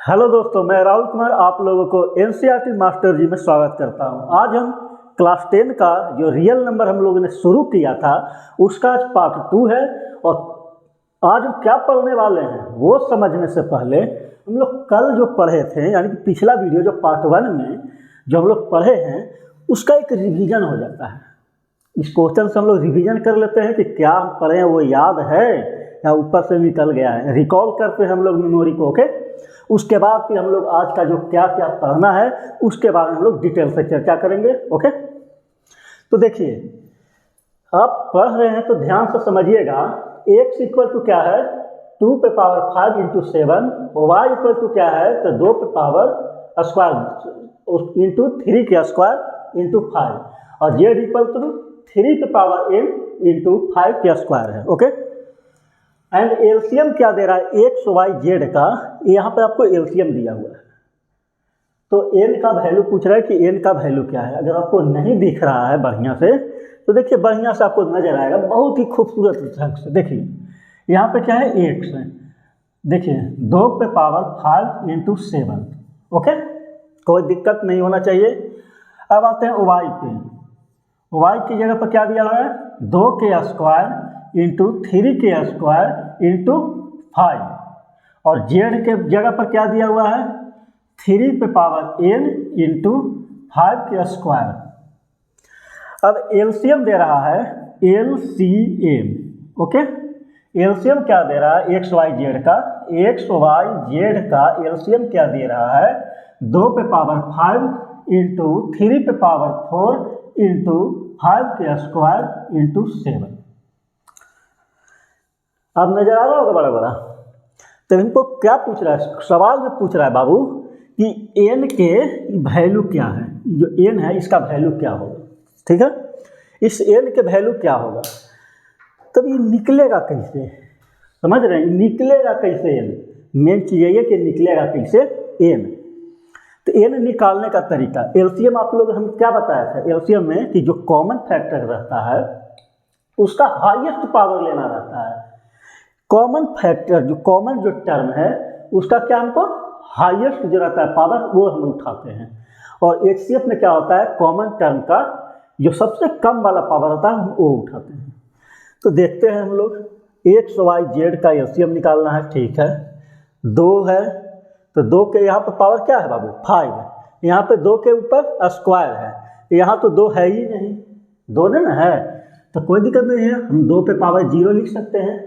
Hello दोस्तों, मैं राहुल कुमार आप लोगों को एनसीईआरटी मास्टर जी में स्वागत करता हूं। आज हम क्लास 10 का जो रियल नंबर हम लोगों ने शुरू किया था उसका आज पार्ट 2 है। और आज हम क्या पढ़ने वाले हैं वो समझने से पहले हम लोग कल जो पढ़े थे, यानी कि पिछला वीडियो जो पार्ट 1 में जो हम लोग पढ़े हैं उसका एक रिवीजन हो जाता है। इस क्वेश्चन से हम लोग रिवीजन कर लेते हैं कि क्या हम पढ़े हैं वो याद है या ऊपर से निकल गया है। रिकॉल करते हैं हम लोग मेमोरी को। ओके, उसके बाद फिर हम लोग आज का जो क्या क्या पढ़ना है उसके बारे में हम लोग डिटेल से चर्चा करेंगे। ओके, तो देखिए आप पढ़ रहे हैं तो ध्यान से समझिएगा। x इक्वल टू क्या है 2 पे power 5 into 7, y equal to क्या है तो 2 पे पावर स्क्वायर इंटू 3 के स्क्वायर इंटू 5 और z इक्वल टू 3 पे पावर n इंटू 5 के स्क्वायर है। ओके, एंड एलसीएम क्या दे रहा है एक्स वाई जेड का, यहाँ पर आपको एलसीएम दिया हुआ है। तो एन का वैल्यू पूछ रहा है कि एन का वैल्यू क्या है। अगर आपको नहीं दिख रहा है बढ़िया से तो देखिए बढ़िया से आपको नजर आएगा बहुत ही खूबसूरत ढंग से। देखिए यहाँ पे क्या है एक्स है, देखिए 2 पे पावर 5 इंटू 7। ओके, कोई दिक्कत नहीं होना चाहिए। अब आते हैं वाई पे। वाई की जगह पर क्या दिया हुआ है 2 के स्क्वायर इंटू 3 के स्क्वायर इंटू 5 और जेड के जगह पर क्या दिया हुआ है 3 पे पावर n इंटू 5 के स्क्वायर। अब एलसीएम दे रहा है एलसीएम। ओके, एलसीएम क्या दे रहा है एक्स वाई जेड का, एक्स वाई जेड का एलसीएम क्या दे रहा है 2 पे पावर 5 इंटू 3 पे पावर 4 इंटू 5 के स्क्वायर इंटू 7। अब नजर आ रहा होगा बड़ा बड़ा। तो इनको क्या पूछ रहा है, सवाल में पूछ रहा है बाबू कि एन के वैल्यू क्या है, जो एन है इसका वैल्यू क्या होगा। ठीक है, इस एन के वैल्यू क्या होगा, तब ये निकलेगा कैसे, समझ रहे हैं निकलेगा कैसे एन। मेन चीज ये है कि निकलेगा कैसे एन। तो एन निकालने का तरीका, एलसीएम आप लोग हम क्या बताया था एलसीएम में कि जो कॉमन फैक्टर रहता है उसका हाईएस्ट पावर लेना रहता है। कॉमन फैक्टर जो कॉमन जो टर्म है उसका क्या हमको हाईएस्ट जो रहता है पावर वो हम उठाते हैं। और एचसीएफ में क्या होता है कॉमन टर्म का जो सबसे कम वाला पावर होता है हम वो उठाते हैं। तो देखते हैं हम लोग एक्स वाई जेड का एलसीएम निकालना है। ठीक है, 2 है तो 2 के यहाँ पर पावर क्या है बाबू 5 है, यहाँ पे 2 के ऊपर स्क्वायर है, यहाँ तो 2 है ही नहीं, 2 ना है तो कोई दिक्कत नहीं है, हम 2 पे पावर 0 लिख सकते हैं।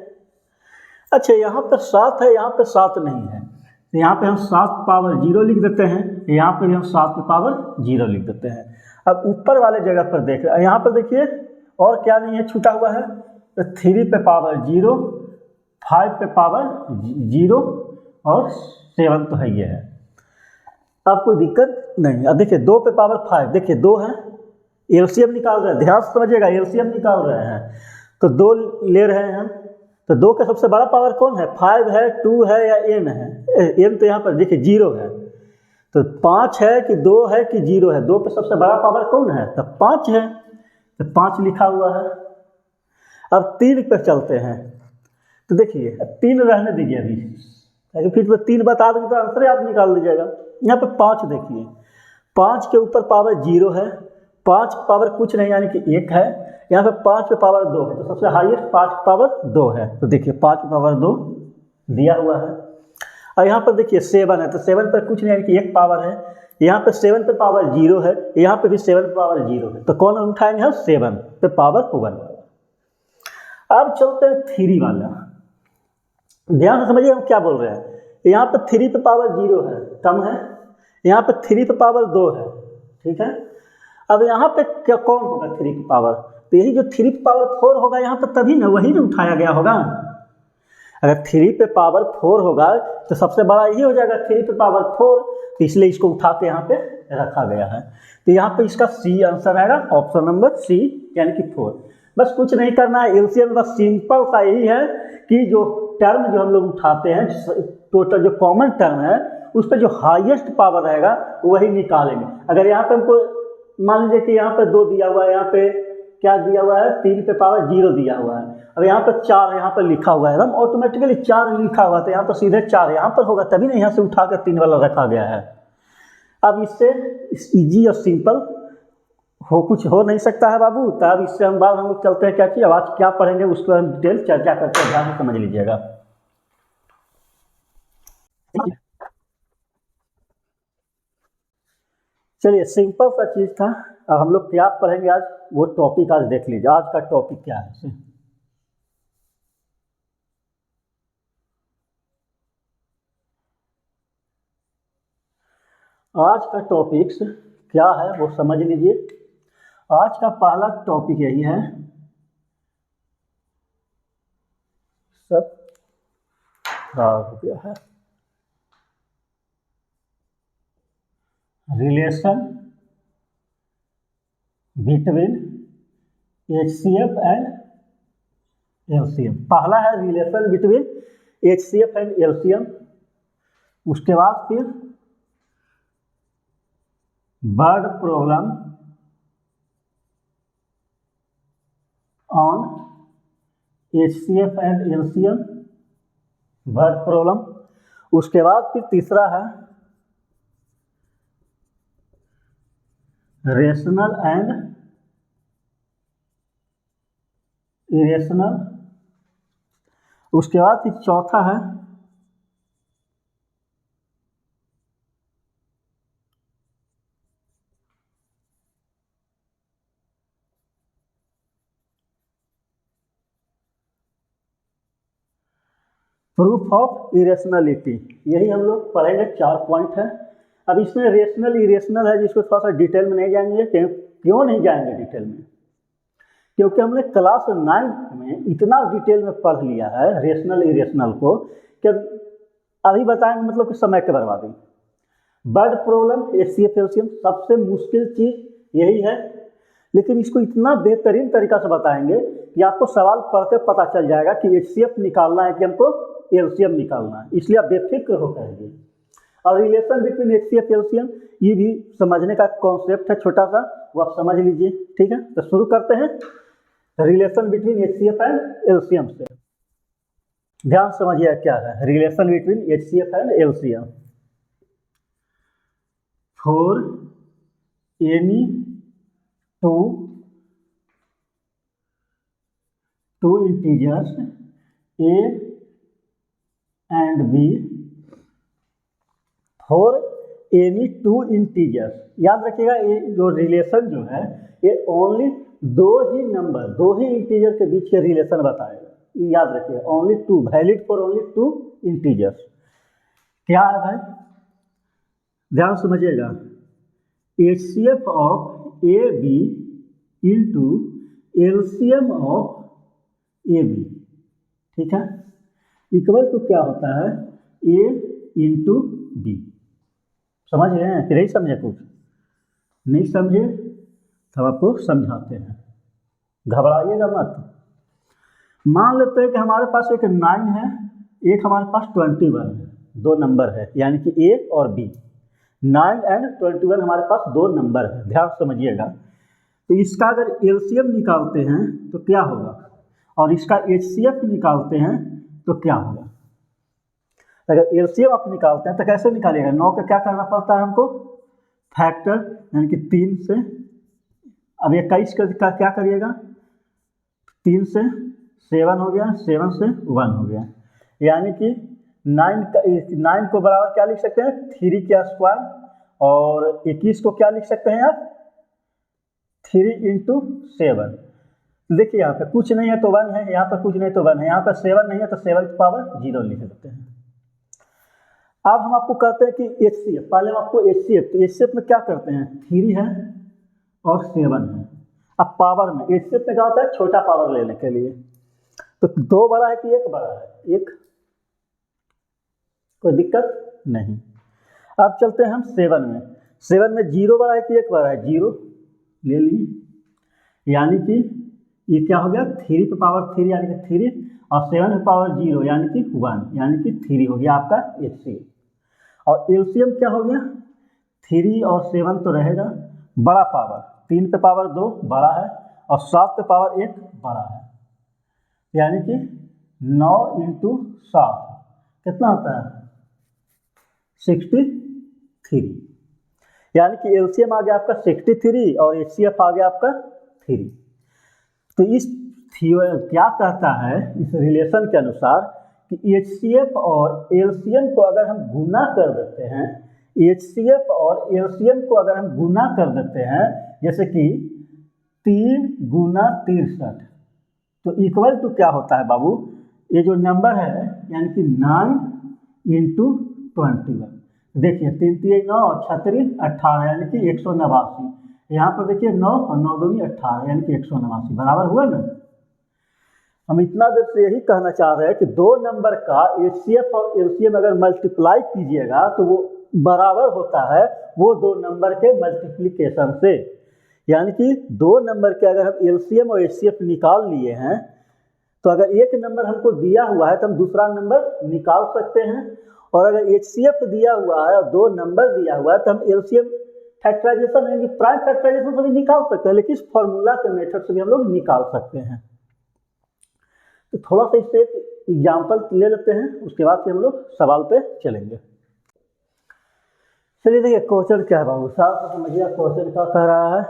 अच्छा यहाँ पर 7 है, यहाँ पे 7 नहीं है तो यहाँ पे हम 7 पावर 0 लिख देते हैं, यहाँ पे हम 7 पे पावर 0 लिख देते हैं। अब ऊपर वाले जगह पर देख रहे हैं, यहाँ पर देखिए और क्या नहीं है छूटा हुआ है तो 3 पे पावर 0, 5 पे पावर 0 और 7 तो है ये है। अब कोई दिक्कत नहीं। अब देखिए 2 पे पावर 5, देखिए 2 है, एलसीएम निकाल रहे हैं, ध्यान से समझिएगा एलसीएम निकाल रहे हैं तो 2 ले रहे हैं हम। तो 2 का सबसे बड़ा पावर कौन है 5 है 2 है या n है, n तो यहाँ पर देखिए 0 है। तो 5 है कि 2 है कि 0 है, 2 पे सबसे बड़ा पावर कौन है तो 5 है तो 5 लिखा हुआ है। अब 3 पे चलते हैं तो देखिए 3 रहने दीजिए अभी, फिर तो 3 बता देंगे तो आंसर आप निकाल लीजिएगा। यहाँ पे 5 देखिए 5 के ऊपर पावर 0 है, 5 पावर कुछ नहीं यानी कि 1 है, यहाँ पे 5 पे पावर 2 है तो सबसे हाईएस्ट 5 पावर 2 है। तो देखिए 5 पे पावर 2 दिया हुआ है। और यहाँ पर देखिए 7 है तो 7 पर कुछ नहीं यानी कि 1 पावर है, यहाँ पे 7 पे पावर 0 है, यहाँ पे भी 7 पे पावर 0 है तो कौन उठाएंगे हम 7 पे पावर 1 वाला। अब चलते हैं 3 वाला, ध्यान से समझिए हम क्या बोल रहे हैं। यहाँ पे 3 पे पावर 0 है कम है, यहाँ पे 3 पे पावर 2 है। ठीक है, अब यहाँ पे क्या कौन होगा 3 पे पावर, तो यही जो 3 पे पावर 4 होगा यहाँ पे तभी ना वही ना उठाया गया होगा। अगर 3 पे पावर 4 होगा तो सबसे बड़ा यही हो जाएगा 3 पे पावर 4, तो इसलिए इसको उठा के यहाँ पे रखा गया है। तो यहाँ पे इसका सी आंसर आएगा, ऑप्शन नंबर सी यानी कि 4। बस कुछ नहीं करना है, एलसीएम बस सिंपल सा यही है कि जो टर्म जो हम लोग उठाते हैं टोटल जो कॉमन टर्म है उस पर जो हाईएस्ट पावर रहेगा वही निकालेंगे। अगर यहाँ पे हमको मान लीजिए कि यहाँ पे 2 दिया हुआ है, यहाँ पे क्या दिया हुआ है 3 पे पावर 0 दिया हुआ है, अब यहाँ पर 4 यहाँ पर लिखा हुआ है, एकदम ऑटोमेटिकली 4 लिखा हुआ, तो यहाँ पर सीधे 4 यहाँ पर होगा, तभी ना यहाँ से उठा कर 3 वाला रखा गया है। अब इससे ईजी और सिंपल कुछ हो नहीं सकता है बाबू। तो अब इससे हम लोग चलते हैं क्या चीज़, अब आज क्या पढ़ेंगे उसको हम डिटेल चर्चा करते हैं, ध्यान से समझ लीजिएगा। चलिए, सिंपल सा चीज़ था। अब हम लोग क्या पढ़ेंगे आज, वो टॉपिक आज देख लीजिए। आज का टॉपिक क्या है, आज का टॉपिक क्या है वो समझ लीजिए। आज का पहला टॉपिक यही है, सब खराब हो गया है, relation between HCF and LCM। पहला है relation between HCF and LCM। उसके बाद फिर word problem on HCF and LCM, word problem. उसके बाद फिर तीसरा है रेशनल एंड इरेशनल। उसके बाद फिर चौथा है प्रूफ ऑफ इरेशनलिटी। यही हम लोग पढ़ेंगे, 4 पॉइंट है। अब इसमें रेशनल इरेशनल है जिसको थोड़ा सा डिटेल में नहीं जाएंगे। क्यों नहीं जाएंगे डिटेल में? क्योंकि हमने क्लास 9 में इतना डिटेल में पढ़ लिया है रेशनल इरेशनल को कि अभी बताएंगे मतलब कि समय के बर्बादी। वर्ड प्रॉब्लम HCF LCM सबसे मुश्किल चीज़ यही है, लेकिन इसको इतना बेहतरीन तरीका से बताएंगे कि आपको सवाल पढ़ते पता चल जाएगा कि HCF निकालना है कि हमको LCM निकालना है। इसलिए आप बेफिक्र होकर रहिए। और रिलेशन बिटवीन HCF LCM ये भी समझने का कॉन्सेप्ट है छोटा सा, वो आप समझ लीजिए, ठीक है। तो शुरू करते हैं relation between HCF and LCM से। ध्यान समझिए क्या है relation between HCF and LCM। For any two integers A and B, for any 2 integers. याद रखिएगा ये जो रिलेशन जो है ये ओनली 2 ही इंटीजर के बीच के रिलेशन बताएगा। याद रखिएगा only 2, valid for only 2 integers. क्या है भाई, ध्यान समझिएगा। HCF of AB into LCM of AB, ठीक है, इक्वल टू क्या होता है A इंटू B। समझ रहे हैं कि नहीं समझे? कुछ नहीं समझे तो आपको समझाते हैं, घबराइएगा मत। मान लेते हैं कि हमारे पास एक 9 है, एक हमारे पास 21 है, 2 नंबर है, यानी कि A और B। 9 एंड 21 हमारे पास 2 नंबर है, ध्यान समझिएगा। तो इसका अगर LCM निकालते हैं तो क्या होगा, और इसका HCF निकालते हैं तो क्या होगा। अगर LCM आप निकालते हैं तो कैसे निकालिएगा, 9 का क्या करना पड़ता है हमको, फैक्टर, यानी कि 3 से। अब 21 का क्या करिएगा, 3 से 7 हो गया, 7 से 1 हो गया, यानी कि 9 को बराबर क्या लिख सकते हैं, 3 का स्क्वायर। और 21 को क्या लिख सकते हैं आप, 3 इंटू 7। देखिए यहाँ पे कुछ नहीं है तो 1 है, यहाँ पर कुछ नहीं तो 1 है, यहाँ पर 7 नहीं है तो 7 की पावर 0 लिख सकते हैं। अब हम आपको कहते हैं कि HCF, पहले हम आपको HCF में क्या करते हैं, 3 है और 7 है। अब पावर में HCF में क्या होता है, छोटा पावर लेने के लिए, तो 2 बड़ा है कि 1 बड़ा है, 1, कोई दिक्कत नहीं। अब चलते हैं हम 7 में। 7 में 0 बड़ा है कि 1 बड़ा है, 0 ले लिए, यानी कि ये क्या हो गया, 3 पे पावर 3 यानी कि 3, और 7 पे पावर 0 यानी कि 1, यानी कि 3 हो गया आपका HCF। और LCM क्या हो गया, 3 और 7 तो रहेगा, बड़ा पावर 3 पे पावर 2 बड़ा है, और 7 पे पावर 1 बड़ा है, यानी कि 9 इंटू 7 कितना होता है 63। यानी कि एलसीएम आ गया आपका 63 और एचसीएफ आ गया आपका 3। तो इस क्या कहता है इस रिलेशन के अनुसार कि एचसीएफ और एलसीएम को अगर हम गुना कर देते हैं, एचसीएफ और एलसीएम को अगर हम गुना कर देते हैं, जैसे कि 3 गुना 63, तो इक्वल टू क्या होता है बाबू, ये जो नंबर है यानी कि 9 इंटू 21। देखिए 3 3 9 और 36 18 यानी कि 189। यहाँ पर देखिए 9 और 9 दूनी 18 यानी कि 189 बराबर हुआ ना। हम इतना देर से यही कहना चाह रहे हैं कि दो नंबर का एचसीएफ और एलसीएम अगर मल्टीप्लाई कीजिएगा तो वो बराबर होता है वो दो नंबर के मल्टीप्लिकेशन से। यानी कि दो नंबर के अगर हम एलसीएम और एचसीएफ निकाल लिए हैं तो अगर एक नंबर हमको दिया हुआ है तो हम दूसरा नंबर निकाल सकते हैं, और अगर एचसीएफ दिया हुआ है और दो नंबर दिया हुआ है तो हम एलसीएम फैक्टराइजेशन यानी कि प्राइम फैक्टराइजेशन से भी निकाल सकते हैं, लेकिन इस फॉर्मूला के मेथड से भी हम लोग निकाल सकते हैं। तो थोड़ा सा इससे एक एग्जाम्पल ले लेते हैं, उसके बाद फिर हम लोग सवाल पे चलेंगे। चलिए देखिए क्वेश्चन क्या है बाबू साहब, समझिए क्वेश्चन क्या कह रहा है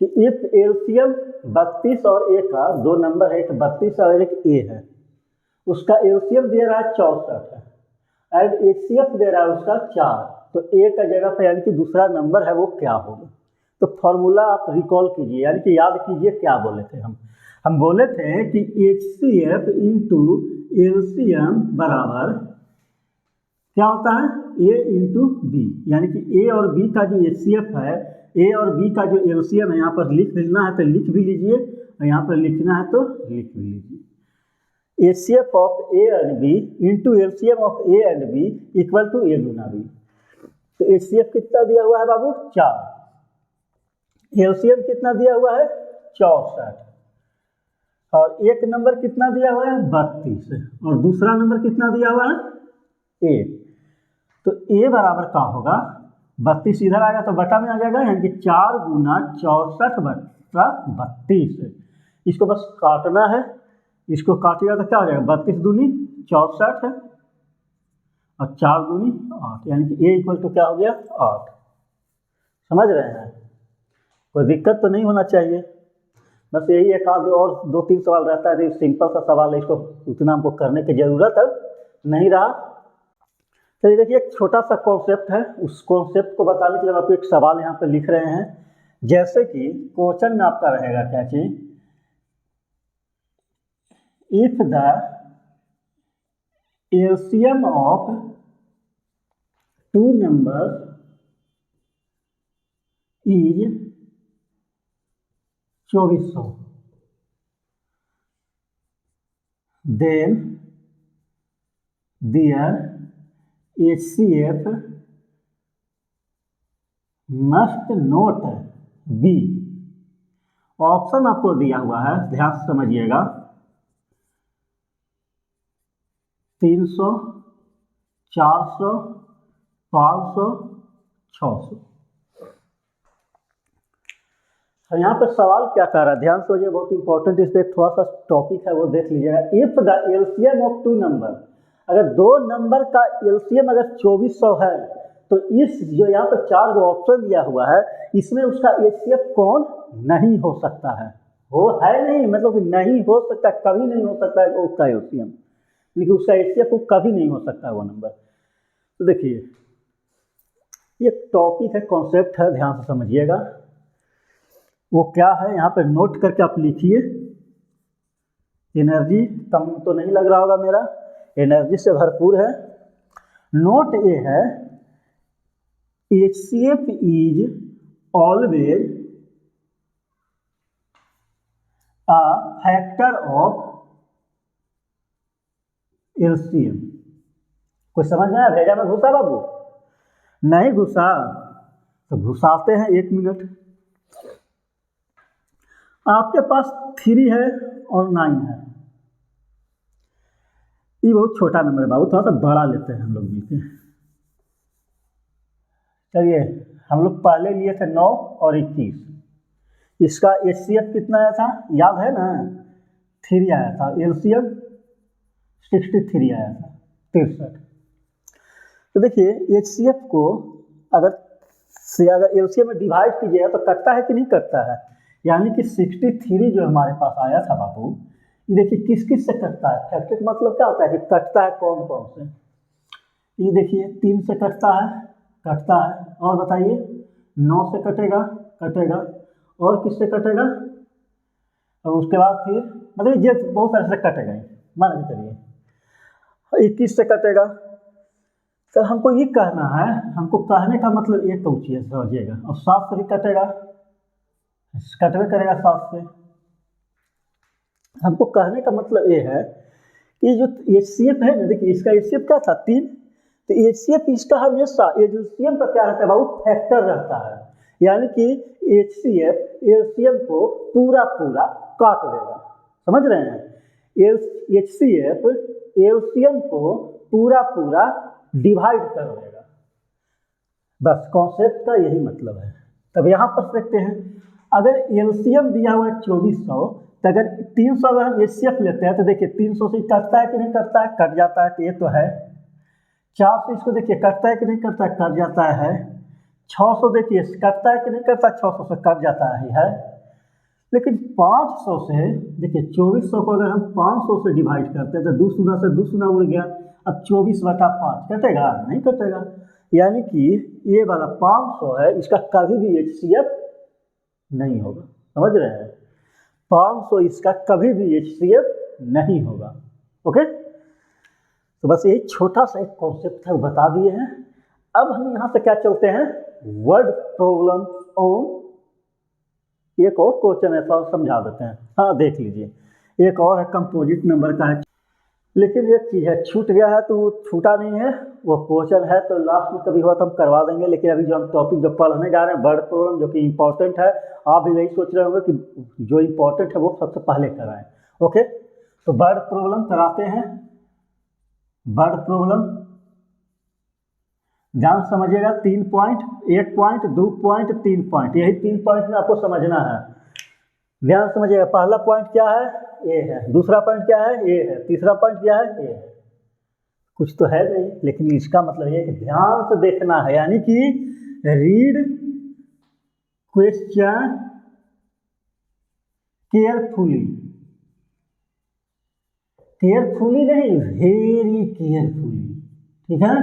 कि इफ एलसीएम 32 और ए का दो नंबर है, एक 32 और एक ए है, उसका एलसीएम दे रहा है 64 है एंड एचसीएफ दे रहा है उसका 4, तो ए का जगह पर यानी कि दूसरा नंबर है वो क्या होगा। तो फॉर्मूला आप रिकॉल कीजिए यानी कि याद कीजिए क्या बोले थे हम बोले थे कि एचसीएफ इंटू एलसीएम बराबर क्या होता है ए इंटू बी, यानी कि ए और बी का जो एचसीएफ है, ए और बी का जो एलसीएम है, यहाँ पर लिख लेना है तो लिख भी लीजिए और यहाँ पर लिखना है तो लिख भी लीजिए। HCF of A and B into LCM of A and B equal to A गुना बी। तो एचसीएफ कितना दिया हुआ है बाबू 4, एलसीएम कितना दिया हुआ है 64, और एक नंबर कितना दिया हुआ है 32 और दूसरा नंबर कितना दिया हुआ है 1। तो ए बराबर क्या होगा 32 इधर आएगा तो बटा में आ जाएगा, यानी कि 4 गुना 64 बटा 32। इसको बस काटना है, इसको काटिएगा तो क्या हो जाएगा 32 दूनी 64 है और 4 दूनी 8, यानी कि ए इक्वल टू क्या हो गया 8। समझ रहे हैं, कोई दिक्कत तो नहीं होना चाहिए। बस यही एक आध और 2-3 सवाल रहता है, सिंपल सा सवाल है, इसको उतना हमको करने की ज़रूरत है नहीं रहा। चलिए देखिए एक छोटा सा कॉन्सेप्ट है, उस कॉन्सेप्ट को बताने के लिए हम आपको एक सवाल यहाँ पे लिख रहे हैं। जैसे कि क्वेश्चन में आपका रहेगा क्या चीज, if the LCM of two numbers is 2400 then their HCF must not be. Option आपको दिया हुआ है, ध्यान से समझिएगा, 300, 400, 500, 600। यहाँ पे सवाल क्या कर रहा है ध्यान से समझिए, बहुत इंपॉर्टेंट, इस पर थोड़ा सा टॉपिक है वो देख लीजिएगा। If the LCM of two number, अगर दो नंबर का एलसीएम अगर 2400 है तो इस जो यहाँ पर 4 गो ऑप्शन दिया हुआ है इसमें उसका एचसीएफ कौन नहीं हो सकता है, वो है नहीं, मतलब कि नहीं हो सकता, कभी नहीं हो सकता है उसका एलसीएम, लेकिन उसका एचसीएफ को कभी नहीं हो सकता है वो नंबर। तो देखिए ये टॉपिक है, कॉन्सेप्ट है, ध्यान से समझिएगा। वो क्या है यहाँ पर नोट करके आप लिखिए। एनर्जी कम तो नहीं लग रहा होगा मेरा, एनर्जी से भरपूर है। नोट ए है HCF is always a factor of LCM। कोई समझ में आया? भेजा में घुसा बाबू? नहीं घुसा तो घुसाते हैं 1 मिनट। आपके पास 3 है और 9 है, ये बहुत छोटा नंबर है बाबू, थोड़ा सा बड़ा लेते हैं हम लोग मिलके। चलिए हम लोग पहले लिए थे 9 और 21, इसका HCF कितना आया था याद है ना, 63 आया था, एलसीएम 63 आया था, 63। तो देखिए HCF को अगर एलसीएम में डिवाइड कीजिएगा तो कटता है कि नहीं कटता है, यानी कि 63 जो हमारे पास आया था बाबू, ये देखिए किस किस से कटता है। फैक्टर का मतलब क्या होता है कि कटता है कौन कौन से। ये देखिए 3 से कटता है, और बताइए 9 से कटेगा, और किससे कटेगा, और उसके बाद फिर मतलब ये बहुत सारे से कटेगा, मान के चलिए 21 से कटेगा। तो हमको ये कहना है, हमको कहने का मतलब ये कौची है समझिएगा, और 7 से भी कटेगा करेगा 7 से। हमको कहने का मतलब ये है कि जो HCF है ना, देखिए इसका HCF क्या था 3, तो HCF इसका हमेशा एलसीएम का क्या रहता है बाबू, फैक्टर रहता है, यानी कि HCF एलसीएम को पूरा काट देगा, समझ रहे हैं। HCF एलसीएम को पूरा डिवाइड कर देगा, बस कॉन्सेप्ट का यही मतलब है। तब यहाँ पर देखते हैं, अगर एलसीएम दिया हुआ है 2400, तो अगर 300 अगर हम HCF लेते हैं तो देखिए 300 से कटता है कि नहीं कटता है, कट जाता है, तो ये तो है। 400 इसको देखिए कटता है कि नहीं कटता है, कट जाता है। 600 देखिए कटता है कि नहीं कटता, 600 से कट जाता है। लेकिन 500 से देखिए 2400 को अगर हम 500 से डिवाइड करते हैं तो 2 गुना से 2 गुना उड़ गया, अब 24/5 कटेगा, नहीं कटेगा। यानी कि ये वाला 500 है, इसका कभी भी HCF नहीं होगा, समझ रहे हैं। 500 इसका कभी भी HCF नहीं होगा। ओके, तो बस यही छोटा सा एक कॉन्सेप्ट है, बता दिए हैं। अब हम यहाँ से क्या चलते हैं, वर्ड प्रॉब्लम ऑन एक और क्वेश्चन ऐसा समझा देते हैं। हाँ देख लीजिए, एक और है कंपोजिट नंबर का है, लेकिन एक चीज़ है छूट गया है, तो वो छूटा नहीं है, वो क्वेश्चन है, तो लास्ट में कभी हुआ तो हम करवा देंगे। लेकिन अभी जो हम टॉपिक जो पढ़ने जा रहे हैं वर्ड प्रॉब्लम, जो कि इम्पोर्टेंट है, आप भी यही सोच रहे होंगे कि जो इम्पोर्टेंट है वो सबसे पहले कराएं। ओके, तो वर्ड प्रॉब्लम कराते हैं। वर्ड प्रॉब्लम ध्यान समझिएगा, 3 पॉइंट, 1 पॉइंट, 2 पॉइंट, 3 पॉइंट, यही 3 पॉइंट में आपको समझना है। ध्यान समझिएगा, पहला पॉइंट क्या है, ये है। दूसरा पॉइंट क्या है, ये है। तीसरा पॉइंट क्या है, ये है। कुछ तो है नहीं, लेकिन इसका मतलब ये कि ध्यान से देखना है, यानी कि रीड क्वेश्चन केयरफुली नहीं, वेरी केयरफुली, ठीक है।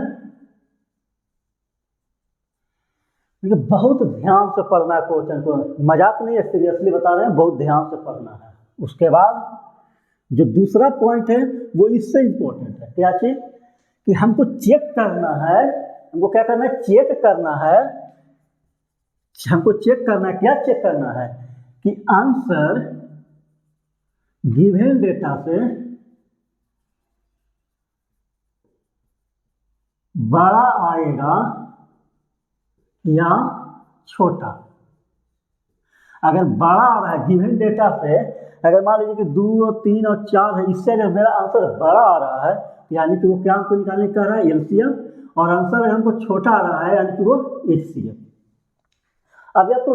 बहुत ध्यान से पढ़ना है क्वेश्चन को, मजाक नहीं है, सीरियसली बता रहे हैं, बहुत ध्यान से पढ़ना है। उसके बाद जो दूसरा पॉइंट है वो इससे इम्पोर्टेंट है, क्या चीज, कि हमको चेक करना है, हमको क्या करना है, चेक करना है, हमको चेक करना है, क्या चेक करना है, कि आंसर गिवन डेटा से बड़ा आएगा या छोटा। अगर बड़ा आ रहा है गिवन डेटा से, अगर मान लीजिए कि 2 और 3 और 4 है, इससे अगर मेरा आंसर बड़ा आ रहा है, यानी कि वो क्या हमको निकालने कर रहा है, एलसीएम, और आंसर अगर हमको छोटा आ रहा है, यानी कि वो HCF। अब आपको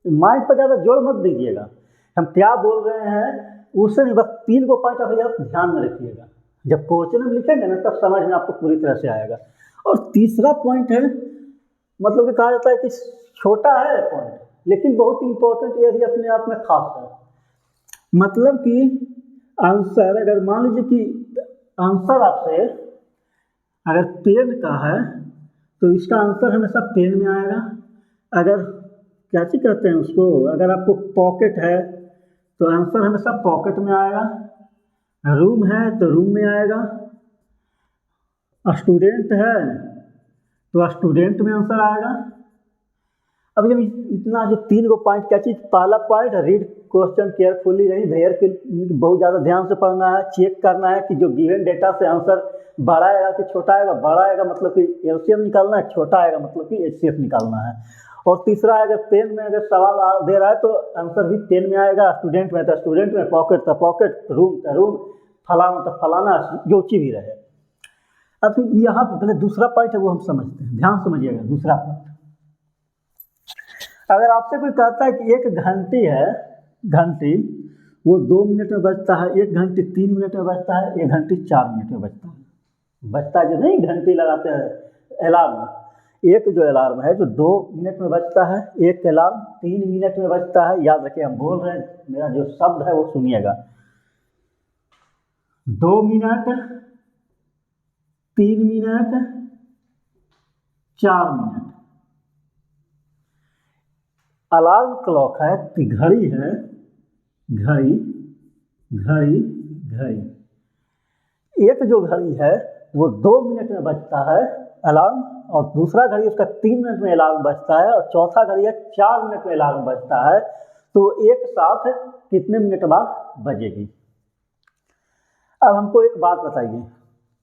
माइंड पर ज़्यादा जोर मत दीजिएगा, हम क्या बोल रहे हैं उससे नहीं, बस 3 को पॉइंट आप ध्यान में रखिएगा। जब क्वेश्चन में लिखेंगे ना तब समझ में आपको पूरी तरह से आएगा। और तीसरा पॉइंट है, मतलब कि कहा जाता है कि छोटा है पॉइंट, लेकिन बहुत इंपॉर्टेंट, ये भी अपने आप में खास है। मतलब कि आंसर, अगर मान लीजिए कि आंसर आपसे अगर पेन का है तो इसका आंसर हमेशा पेन में आएगा। अगर क्या चीज कहते हैं उसको, अगर आपको पॉकेट है तो आंसर हमेशा पॉकेट में आएगा। रूम है तो रूम में आएगा। स्टूडेंट है तो स्टूडेंट में आंसर आएगा। अब जब इतना जो 3 को पॉइंट, क्या चीज़, पहला पॉइंट रीड क्वेश्चन केयरफुली, नहीं वेयर, बहुत ज़्यादा ध्यान से पढ़ना है, चेक करना है कि जो गिवन डेटा से आंसर बड़ा आएगा कि छोटा आएगा। बड़ा आएगा मतलब कि एलसीएम निकालना है, छोटा आएगा मतलब कि HCF निकालना है। और तीसरा, अगर पेन में अगर सवाल दे रहा है तो आंसर भी पेन में आएगा, स्टूडेंट में तो स्टूडेंट में, पॉकेट तो पॉकेट, रूम तो रूम, फलाना तो फलाना, जो चीज़ भी रहे। अब यहाँ पर पहले दूसरा पॉइंट है वो हम समझते हैं, ध्यान समझिएगा। दूसरा पॉइंट, अगर आपसे कोई कहता है कि एक घंटी है, घंटी वो 2 मिनट में बजता है, 1 घंटे 3 मिनट में बजता है, 1 घंटे 4 मिनट में बजता है। बजता है जो नहीं, घंटी लगाते हैं अलार्म, एक जो अलार्म है जो 2 मिनट में बजता है, एक अलार्म 3 मिनट में बजता है। याद रखिए, हम बोल रहे हैं, मेरा जो शब्द है वो सुनिएगा। 2 minute, 3 minute, 4 minute. Alarm clock है, घड़ी है, घड़ी घड़ी घड़ी। एक जो घड़ी है वो 2 मिनट में बजता है अलार्म, और दूसरा घड़ी उसका 3 मिनट में अलार्म बजता है, और चौथा घड़ी है 4 मिनट में अलार्म बजता है। तो एक साथ कितने मिनट बाद बजेगी? अब हमको एक बात बताइए,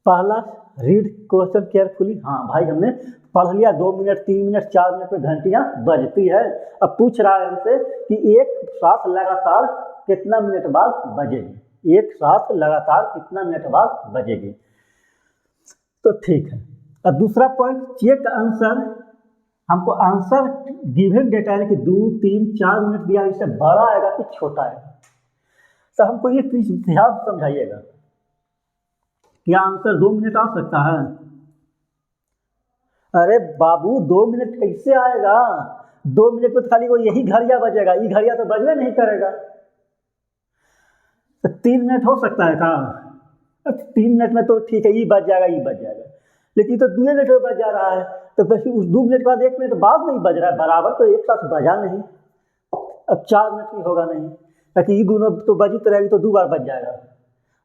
पहला रीड क्वेश्चन केयरफुली। हाँ भाई, हमने पढ़ लिया 2 मिनट 3 मिनट 4 मिनट में घंटियां बजती है। अब पूछ रहा है हमसे कि एक साथ लगातार कितना मिनट बाद बजेगी, एक साथ लगातार कितना मिनट बाद बजेगी। तो ठीक है। अब दूसरा पॉइंट, चेक आंसर। हमको आंसर गिवन डेटा है कि 2 3 4 मिनट दिया, इससे बड़ा आएगा कि छोटा आएगा। तो हमको ये चीज ध्यान समझाइएगा, क्या आंसर 2 मिनट आ सकता है? अरे बाबू, 2 मिनट कैसे आएगा? 2 मिनट में खाली वो यही घड़िया बजेगा, ये घड़िया तो बजने नहीं करेगा। तो 3 मिनट हो सकता है का? 3 मिनट में तो ठीक है, ये बज जाएगा, ये बज जाएगा, लेकिन तो 2 मिनट में बज जा रहा है। तो बस उस 2 मिनट बाद 1 मिनट बाद नहीं बज रहा है, बराबर तो एक साथ बजा नहीं। अब 4 मिनट भी होगा नहीं, ताकि ये दोनों तो बजी तो रहेगी, तो 2 बार बज जाएगा,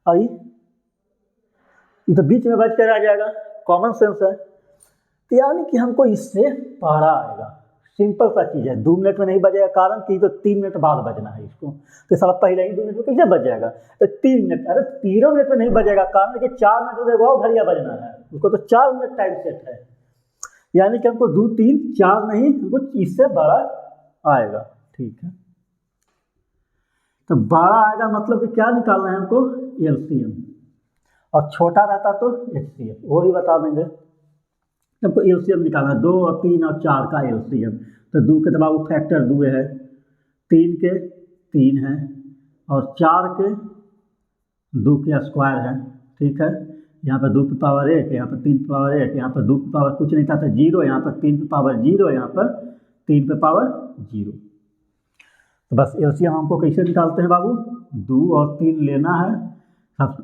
और ये तो बीच में बज कर आ जाएगा। कॉमन सेंस है। तो यानी कि हमको इससे बड़ा आएगा। सिंपल सा चीज़ है, 2 मिनट में नहीं बजेगा, कारण कि तो 3 मिनट बाद बजना है इसको। तो साला पहले ही 2 मिनट में कैसे बज जाएगा? तो 3 मिनट, अरे 3 मिनट में नहीं बजेगा, कारण कि 4 मिनट में वो घड़िया बजना है, उसको तो 4 मिनट टाइम सेट है। यानी कि हमको 2 3 4 नहीं, हमको इससे बड़ा आएगा। ठीक है, तो बड़ा आएगा मतलब कि क्या निकालना है हमको? एलसीएम। और छोटा रहता तो एचसीएफ, वो ही बता देंगे। हमको एलसीएम निकालना है, 2 और 3 और 4 का एलसीएम। तो 2 के दबाव फैक्टर 2 है, 3 के 3 है, और 4 के 2 के स्क्वायर है। ठीक है, यहाँ पर 2 की पावर 1, यहाँ पर 3 की पावर 1, यहाँ पर 2 की पावर कुछ नहीं था तो 0, यहाँ पर 3 की पावर 0, यहाँ पर 3 की पावर 0। तो बस एलसीएम हमको कैसे निकालते हैं बाबू? 2 और 3 लेना है, सब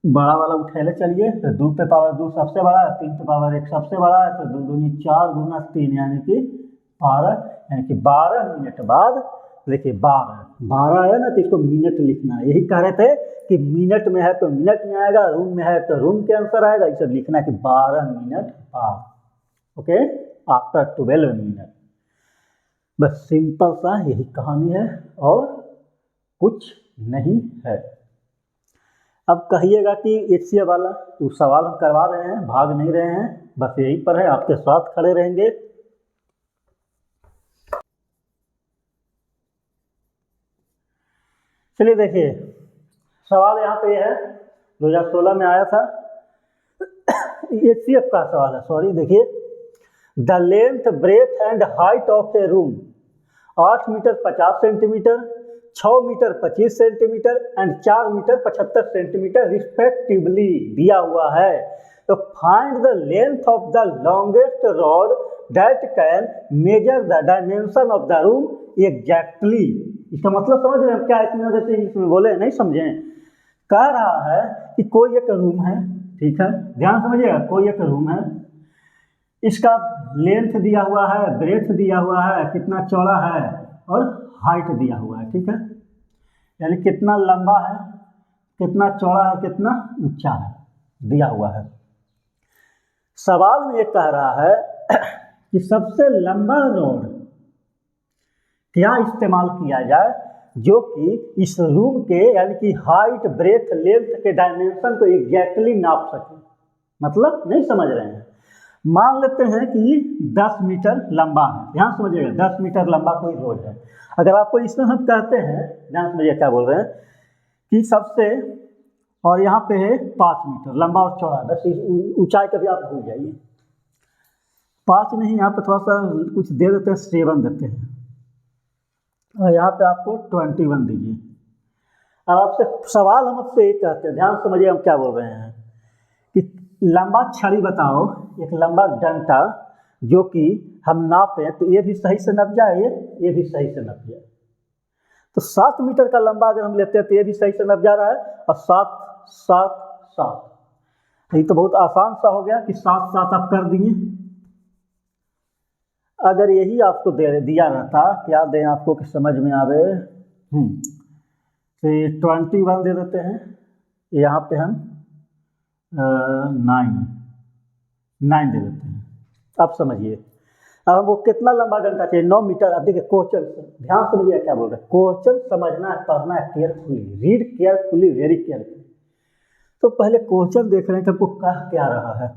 बड़ा वाला उठेले चलिए। तो 2 पे पावर 2 सबसे बड़ा है, 3 पे पावर 1 सबसे बड़ा है, तो 2 दूनी 4 गुना 3 यानी कि 12, यानी कि 12 मिनट बाद। देखिए 12 है ना, तो इसको मिनट लिखना है। यही कह रहे थे कि मिनट में है तो मिनट में आएगा, रूम में है तो रूम के आंसर आएगा। ये सब लिखना है कि 12 मिनट बाद, ओके, आफ्टर 12 मिनट। बस सिंपल सा यही कहानी है और कुछ नहीं है। अब कहिएगा कि एचसीएफ वाला तो सवाल हम करवा रहे हैं, भाग नहीं रहे हैं, बस यहीं पर है, आपके साथ खड़े रहेंगे। चलिए देखिए, सवाल यहाँ पे है, 2016 में आया था, एचसीएफ का सवाल है। सॉरी, देखिए, the length breadth and height of a room 8 metre 50 centimetre, 6 metre 25 centimetre and 4 metre 75 centimetre respectively दिया हुआ है। तो find the length of the longest rod that can measure the dimension of the room exactly. इसका मतलब समझ रहे हैं क्या? इतने देर से इंग्लिश में बोले, नहीं समझे? कह रहा है कि कोई एक रूम है, ठीक है, ध्यान समझिएगा, कोई एक रूम है, इसका लेंथ दिया हुआ है, ब्रेथ दिया हुआ है, कितना चौड़ा है, और हाइट दिया हुआ है। ठीक है, यानी कितना लंबा है, कितना चौड़ा है, कितना ऊंचा है, दिया हुआ है। सवाल में ये कह रहा है कि सबसे लंबा रोड क्या इस्तेमाल किया जाए जो कि इस रूम के यानी कि हाइट ब्रेथ लेंथ के डायमेंशन को एग्जैक्टली नाप सके। मतलब नहीं समझ रहे हैं? मान लेते हैं कि 10 मीटर लंबा है, ध्यान समझिएगा, 10 मीटर लंबा कोई रोड है। अगर आपको इसमें हम कहते हैं, ध्यान समझिए क्या बोल रहे हैं, कि सबसे, और यहाँ पे है 5 मीटर लंबा और चौड़ा, बस ऊंचाई कभी आप भूल जाइए, 5 नहीं, यहाँ पे थोड़ा सा कुछ दे देते हैं, 7 देते हैं, और यहाँ पे आपको 21 दीजिए। अब आपसे सवाल हम आपसे एक कहते हैं, ध्यान समझिए हम क्या बोल रहे हैं कि लंबा छड़ी बताओ, एक लंबा डंडा जो कि हम नापें तो ये भी सही से नप जाए, ये भी सही से नप जाए। तो 7 मीटर का लंबा अगर हम लेते हैं तो ये भी सही से नप जा रहा है, और 7 7 7, ये तो बहुत आसान सा हो गया कि 7 7 आप कर दिए। अगर यही आपको दिया रहता, क्या दें आपको कि समझ में आवे, तो 21 दे देते हैं, यहाँ पे हम 9 दे देते हैं। अब समझिए, अब हमको कितना लंबा डंडा चाहिए, 9 मीटर। अब देखिए क्वेश्चन ध्यान समझिए क्या बोल रहे हैं, क्वेश्चन समझना है, पढ़ना है carefully, read carefully, very carefully. तो पहले क्वेश्चन देख रहे हैं कि हमको कह क्या रहा है।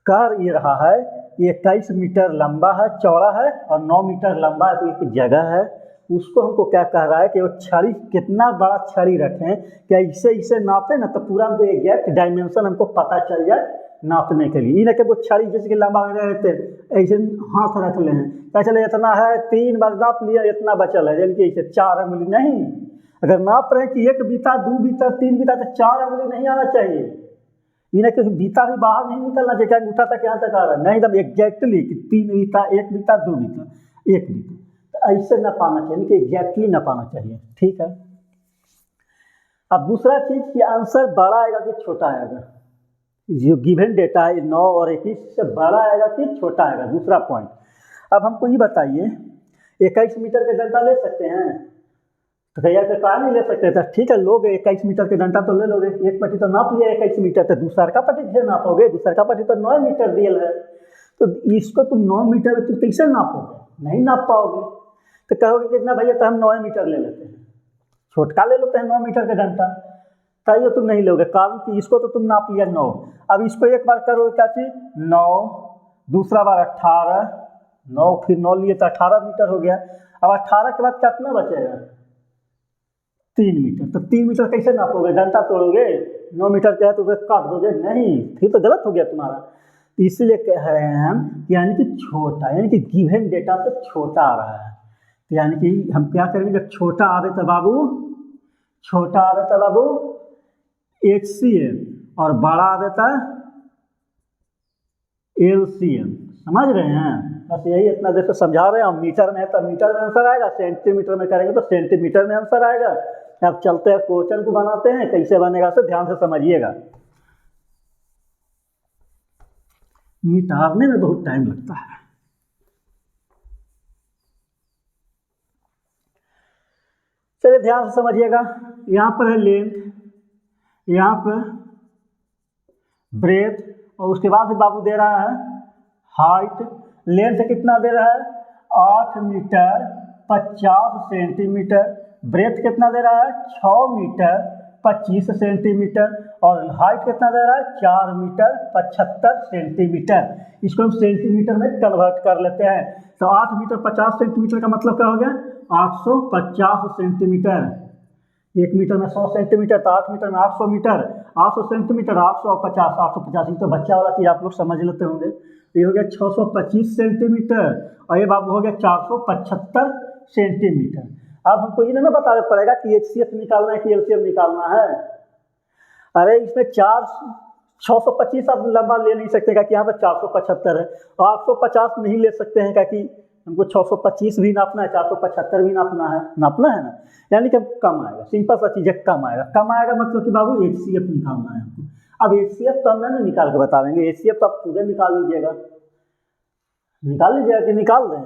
कह ये रहा है 21 मीटर लंबा है, चौड़ा है, और 9 मीटर लंबा है, तो एक जगह है, उसको हमको क्या कह रहा है कि वो छड़ी कितना बड़ा छड़ी रखें, क्या इसे नापे ना तो पूरा हमको एग्जैक्ट डायमेंशन हमको पता चल जाए नापने के लिए। इन्हें वो छड़ी जैसे कि लंबा रहते ऐसे हाथ रख ले हैं, क्या चले इतना है, 3 बार नाप लिया, इतना बचल है, यानी कि इसे 4 अंगुली नहीं। अगर नाप रहे हैं कि 1 बीता, 2 बीता, 3 बीता, तो 4 अंगुली नहीं आना चाहिए। इन्हें कि बीता भी बाहर नहीं निकलना चाहिए, क्या अंगूठा तक यहाँ तक आ रहा है, नहीं एकदम एग्जैक्टली कि 3 बीता, 1 बीता, 2 बीता, 1 बीता, तो ऐसे न पाना चाहिए कि एग्जैक्टली न पाना चाहिए। ठीक है। अब दूसरा चीज़ कि आंसर बड़ा आएगा कि छोटा आएगा, जो गिवन डेटा है 9 और 21 से बड़ा आएगा कि छोटा आएगा, दूसरा पॉइंट। अब हमको ये बताइए 21 मीटर का डंडा ले सकते हैं, तो भैया के कहा नहीं ले सकते थे, ठीक है लोग 21 मीटर के डंडा तो ले लोगे, एक पट्टी तो नाप लिया 21 मीटर, तो दूसरा का पट्टी कैसे नापोगे, दूसरा का पट्टी तो 9 मीटर दिया है, तो इसको तुम 9 मीटर तुम कैसे नापोगे, नहीं नाप पाओगे। तो कहोगे कितना भैया, तो हम 9 मीटर ले लेते हैं, छोटका ले लेते हैं 9 मीटर का डंडा, ताइए तुम नहीं लोगे, कारण कि इसको तो तुम नाप लिया 9, अब इसको एक बार करोगे क्या चीज 9, दूसरा बार 18, 9 फिर 9 लिए तो 18 मीटर हो गया। अब 18 के बाद कितना बचेगा, 3 मीटर। तो 3 मीटर कैसे नापोगे, डंडा तोड़ोगे, 9 मीटर का है तो काट दोगे, नहीं, फिर तो गलत हो गया तुम्हारा। इसलिए कह रहे हैं हम यानी कि छोटा, यानी कि गिवन डेटा से छोटा आ रहा है, तो यानी कि हम क्या करेंगे, जब छोटा आवे तो बाबू, छोटा आवे तो बाबू HCM, और बड़ा आवे तो LCM, समझ रहे हैं। बस यही इतना देर से समझा रहे हैं हम। मीटर में है तो मीटर में आंसर आएगा, सेंटीमीटर में करेंगे तो सेंटीमीटर में आंसर आएगा। अब चलते हैं क्वेश्चन को बनाते हैं, कैसे बनेगा से ध्यान से समझिएगा। मिटाने में बहुत टाइम लगता है। चलिए ध्यान से समझिएगा, यहाँ पर है लेंथ, यहाँ पर ब्रेथ, और उसके बाद बाबू दे रहा है हाइट। लेंथ कितना दे रहा है 8 मीटर 50 सेंटीमीटर, ब्रेथ कितना दे रहा है 6 मीटर 25 सेंटीमीटर, और हाइट कितना दे रहा है 4 मीटर 75 सेंटीमीटर। इसको हम सेंटीमीटर में कन्वर्ट कर लेते हैं, तो 8 मीटर 50 सेंटीमीटर का मतलब क्या हो गया 850 सेंटीमीटर। 1 मीटर में 100 सेंटीमीटर, तो 8 मीटर में 800 मीटर, 800 सेंटीमीटर, 850, 850, तो बच्चा वाला चीज़ आप लोग समझ लेते होंगे। ये हो गया 625 सेंटीमीटर, और ये बाबू हो गया 475 सेंटीमीटर। अब हमको ये नहीं बताना पड़ेगा कि HCF निकालना है कि LCM निकालना है। अरे इसमें 625 आप लंबा ले नहीं सकते, क्या कि यहाँ पर 475 है, और 850 नहीं ले सकते हैं, क्या कि हमको 625 भी नापना है, 475 भी नापना है ना, यानी कि कम आएगा। सिंपल सा चीज़ है, कम आएगा। कम आएगा मतलब कि बाबू HCF निकालना है हमको। अब HCF तो हम नहीं निकाल के बता देंगे, HCF तो आप खुद निकाल लीजिएगा, कि निकाल दें,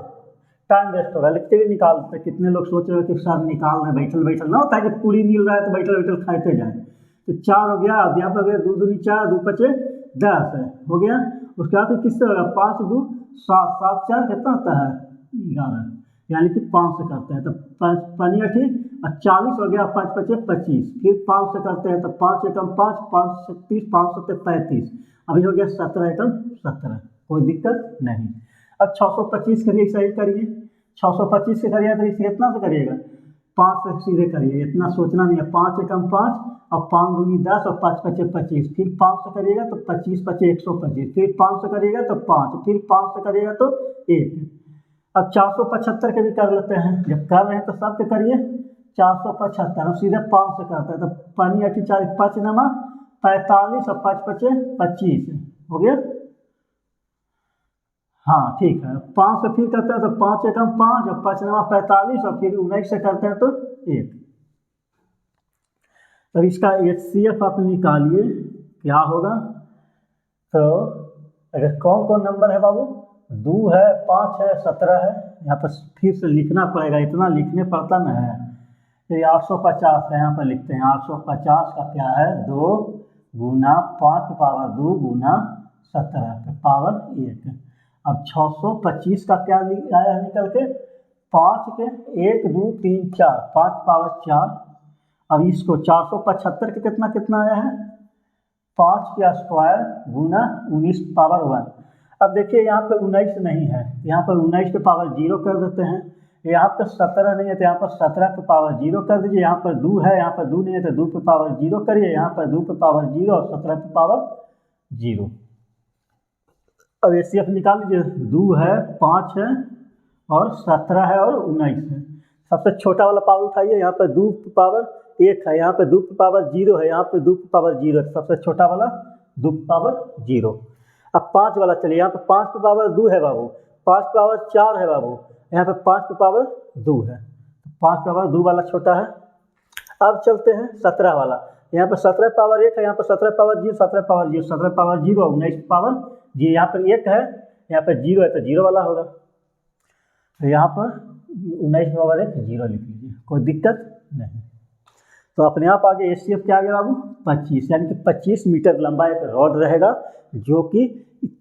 टाइम वेस्ट हो रहा है, लेकिन निकाल देते। कितने लोग सोच रहे हो कि सर निकाल दें, बैठल ना होता है कि पूरी मिल रहा है तो बैठल खाते जाए। तो 4 हो गया, अब यहाँ पर 2 दूनी 4, 2 पचे 10 है, हो गया। उसके बाद किससे होगा 5 2 7 7 4 कितना होता है 11, यानी कि 5 से करते हैं तो 5 ठीक, और 40 हो गया, 5 पचे 25, फिर 5 से करते हैं तो 5 एकम 5, 5 से 30, 5 से 35, अभी हो गया 17 एकम 17, कोई दिक्कत नहीं। अब 625 करिए, सही करिए, 625 से करिए तो इसे कितना से करिएगा 5 से सीधे करिए, इतना सोचना नहीं है। 5 एकम 5, और 5 दूनी 10, और 5 पचे 25, फिर 5 से करिएगा तो 25 पचे 125, फिर 5 से करिएगा तो 5, फिर 5 से करिएगा तो 1। अब 475 के भी कर लेते हैं, जब कर रहे हैं तो सब के करिए। 475, हम सीधे 5 से करते हैं, तो पानी 4 5 नमा 45 और 5 5 25 हो गया। हाँ ठीक है, 5 से फिर करते हैं तो 5 एकम 5 और 5 नमा 45 और फिर 19 से करते हैं तो 1। अब इसका HCF आप निकालिए क्या होगा। तो अगर कौन कौन नंबर है बाबू, 2 है, 5 है, 17 है, यहाँ पर फिर से लिखना पड़ेगा, इतना लिखने पड़ता ना है। ये 850 है, यहाँ पर लिखते हैं 850 का क्या है 2 गुना 5 की पावर 2 गुना 17 की पावर 1। अब 625 का क्या आया निकल के 5 के 1 2 3 4 5 पावर 4। अब इसको 475 के कितना कितना आया है 5 का स्क्वायर गुना 19 पावर 1। अब देखिए यहाँ पे 19 नहीं है, यहाँ पर 19 पे पावर 0 कर देते हैं। यहाँ पर 17 नहीं है तो यहाँ पर 17 पे पावर 0 कर दीजिए। यहाँ पर 2 है, यहाँ पर 2 नहीं है तो 2 पे पावर 0 करिए। यहाँ पर 2 पे पावर 0 और 17 पे पावर 0। अब HCF निकाल लीजिए, 2 है, 5 है और 17 है और 19 है। सबसे छोटा वाला पावर उठाइए, यहाँ पर 2 पे पावर 1 है, यहाँ पर 2 पे पावर 0 है, यहाँ पर 2 पे पावर 0 है, सबसे छोटा वाला 2 पे पावर 0। अब 5 वाला चलिए, यहाँ पर 5 पे पावर 2 है बाबू, 5 पे पावर 4 है बाबू, यहाँ पे 5 पे पावर 2 है, 5 पे पावर 2 वाला छोटा है। अब चलते हैं 17 वाला, यहाँ पर 17 पावर 1 है, यहाँ पर 17 पावर 0, 17 पावर 0, 17 पावर 0, 19 पावर 0, यहाँ पर 1 है, यहाँ पर 0 है तो 0 वाला होगा। तो यहाँ पर 19 पावर 1 0 लिख लीजिए, कोई दिक्कत नहीं। तो अपने आप आगे HCF क्या आ गया बाबू 25, यानी कि 25 मीटर लंबा एक रॉड रहेगा जो कि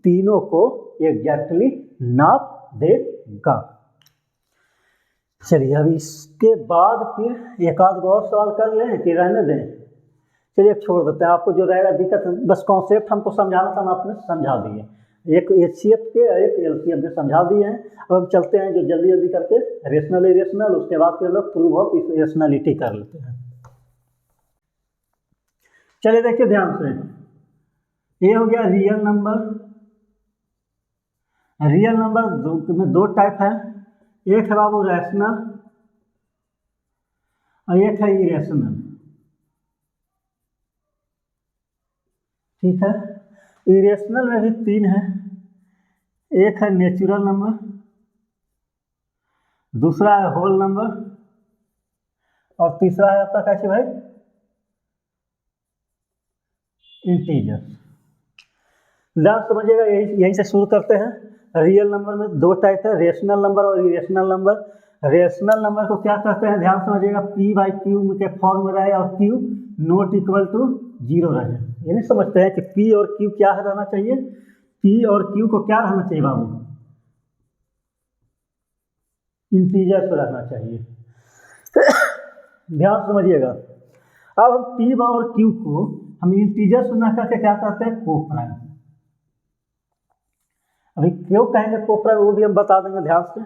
तीनों को एग्जैक्टली नाप देगा। चलिए अब इसके बाद फिर एक आध और सवाल कर लें कि रहने दें। चलिए छोड़ देते हैं, आपको जो रहेगा दिक्कत, बस कॉन्सेप्ट हमको समझाना था, हम आपने समझा दिए। एक HCF के एक LCF के समझा दिए हैं। अब हम चलते हैं जो जल्दी जल्दी करके रेशनल इरेशनल, उसके बाद फिर लोग प्रूव ऑफ इरेशनलिटी कर लेते हैं। चलिए देखिए ध्यान से, ये हो गया रियल नंबर। रियल नंबर में 2 टाइप है, एक है बाबू रैशनल और एक है इरेशनल। ठीक है, इरेशनल में भी 3 है, एक है नेचुरल नंबर, दूसरा है होल नंबर और तीसरा है आपका कैसे भाई इंटीजर। ध्यान समझिएगा, यहीं से शुरू करते हैं। रियल नंबर में 2 टाइप है, रेशनल नंबर और इरेशनल नंबर। रेशनल नंबर को क्या कहते हैं, ध्यान समझिएगा, P/Q के फॉर्म में रहे और Q नॉट इक्वल टू 0 रहे। ये नहीं समझते हैं कि P और Q क्या रहना चाहिए, P और Q को क्या रहना चाहिए बाबू, इंटीजर पे रहना चाहिए। ध्यान समझिएगा, अब हम P और Q को हम इंटीजर से न करके क्या करते हैं कोप्राइम। अभी क्यों कहेंगे कोप्राइम वो भी हम बता देंगे ध्यान से।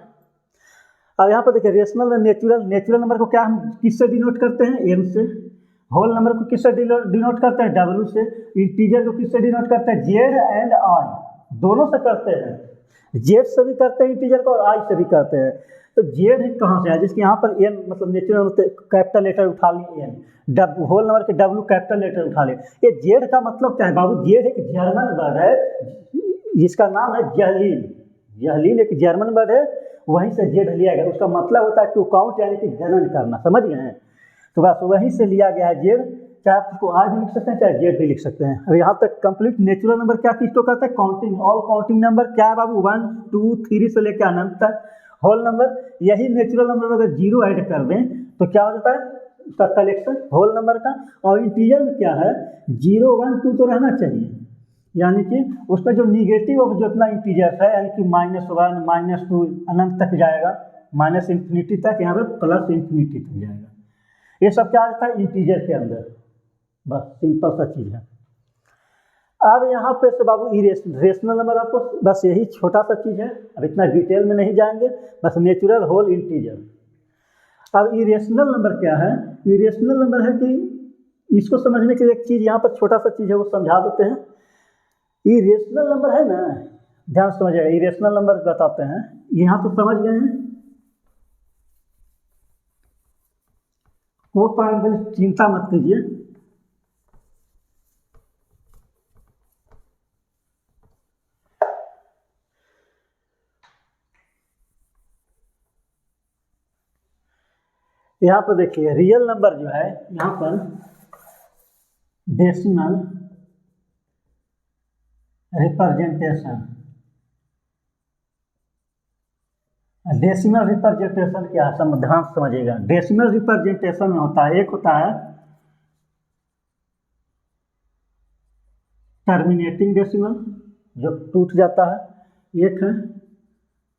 अब यहाँ पर देखिए रेशनल में नेचुरल नंबर को क्या हम किससे डिनोट करते हैं n से, होल नंबर को किससे डिनोट करते हैं w से, इंटीजर को किससे डिनोट करते हैं z एंड i, दोनों से करते हैं, z से भी करते हैं इंटीजर को और i से भी करते हैं। तो z कहाँ से है, जिसके यहाँ पर n मतलब नेचुरल कैपिटल लेटर उठा लिए n, होल नंबर के w कैपिटल लेटर उठा ले। ये z का मतलब क्या है बाबू, z एक जर्मन वर्ड है जिसका नाम है जहलील। जहलील एक जर्मन वर्ड है, वहीं से z लिया गया, उसका मतलब होता है टू काउंट यानी कि गणन करना, समझ गए हैं। तो बस वहीं से लिया गया है z, चाहे आप उसको r भी लिख सकते हैं चाहे z भी लिख सकते हैं। अब यहाँ तक कंप्लीट। नेचुरल नंबर क्या किसको कहते हैं, काउंटिंग, ऑल काउंटिंग नंबर क्या है बाबू 1 2 3 से लेकर अनंत तक। होल नंबर, यही नेचुरल नंबर में अगर 0 ऐड कर दें तो क्या हो जाता है उसका कलेक्शन होल नंबर का। और इंटीजर में क्या है 0 1 2 तो रहना चाहिए, यानी कि उसका जो निगेटिव ऑफ जितना इंटीजर है, यानी कि -1 -2 अनंत तक जाएगा, -इन्फिनिटी तक, यहाँ पर +इन्फिनिटी तक जाएगा। ये सब क्या आता है इंटीजर के अंदर, बस सिंपल सा चीज़ है। अब यहाँ पे से बाबू रेशनल नंबर, आपको बस यही छोटा सा चीज़ है, अब इतना डिटेल में नहीं जाएंगे, बस नेचुरल होल इंटीजर। अब इरेशनल नंबर क्या है, इरेशनल नंबर है कि इसको समझने के लिए एक चीज़ यहाँ पर छोटा सा चीज़ है वो समझा देते हैं। इरेशनल नंबर है ना, ध्यान समझिएगा, इरेशनल नंबर बताते हैं, यहाँ तो समझ गए हैं। वो पॉइंट चिंता मत कीजिए। यहाँ पर देखिए रियल नंबर जो है, यहाँ पर डेसिमल रिप्रेजेंटेशन, डेसिमल रिप्रेजेंटेशन क्या है ध्यान से समझिएगा। डेसिमल रिप्रेजेंटेशन में होता है, एक होता है टर्मिनेटिंग डेसिमल जो टूट जाता है, एक है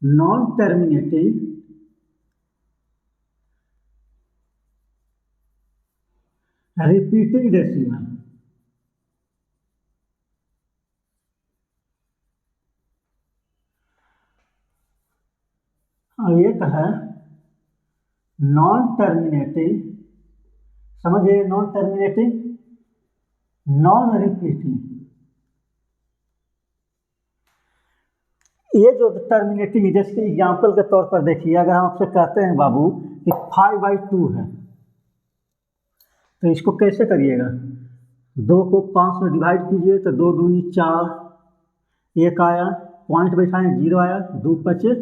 नॉन टर्मिनेटिंग रिपीटिंग डेसिमल। और एक है नॉन टर्मिनेटिंग, समझिए, नॉन टर्मिनेटिंग नॉन रिपीटिंग। ये जो टर्मिनेटिंग है, जैसे एग्जाम्पल के तौर पर देखिए, अगर हम आपसे कहते हैं बाबू कि 5/2 है, तो इसको कैसे करिएगा, 2 को 5 में डिवाइड कीजिए तो 2 दूनी 4, 1 आया, पॉइंट बैठाएं 0 आया, 2 पचे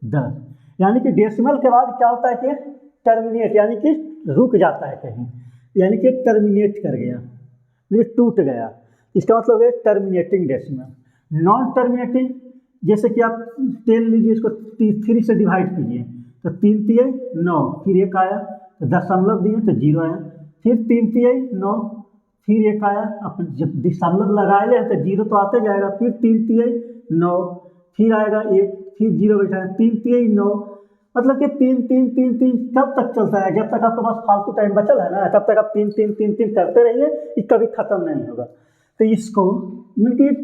10। यानी कि डेसिमल के बाद क्या होता है कि टर्मिनेट, यानी कि रुक जाता है कहीं, यानी कि टर्मिनेट कर गया, ये टूट गया, इसका मतलब है टर्मिनेटिंग डेसिमल। नॉन टर्मिनेटिंग, जैसे कि आप 10 लीजिए, इसको 3 से डिवाइड कीजिए तो 3 तिये 9, फिर 1 आया तो दशमलव दिए तो 0 आया, फिर 3 तिये 9, फिर 1 आया, अपन जब दशमलव लगाए ले तो 0 तो आते जाएगा, फिर 3 तिये 9, फिर आएगा 1, फिर 0 बैठा है, 3 तिये 9, मतलब कि 3 3 3 3 कब तक चलता है, जब तक आपके पास फालतू टाइम बचल है ना, तब तक आप 3 3 3 3 करते रहिए, ये कभी खत्म नहीं होगा। तो इसको मतलब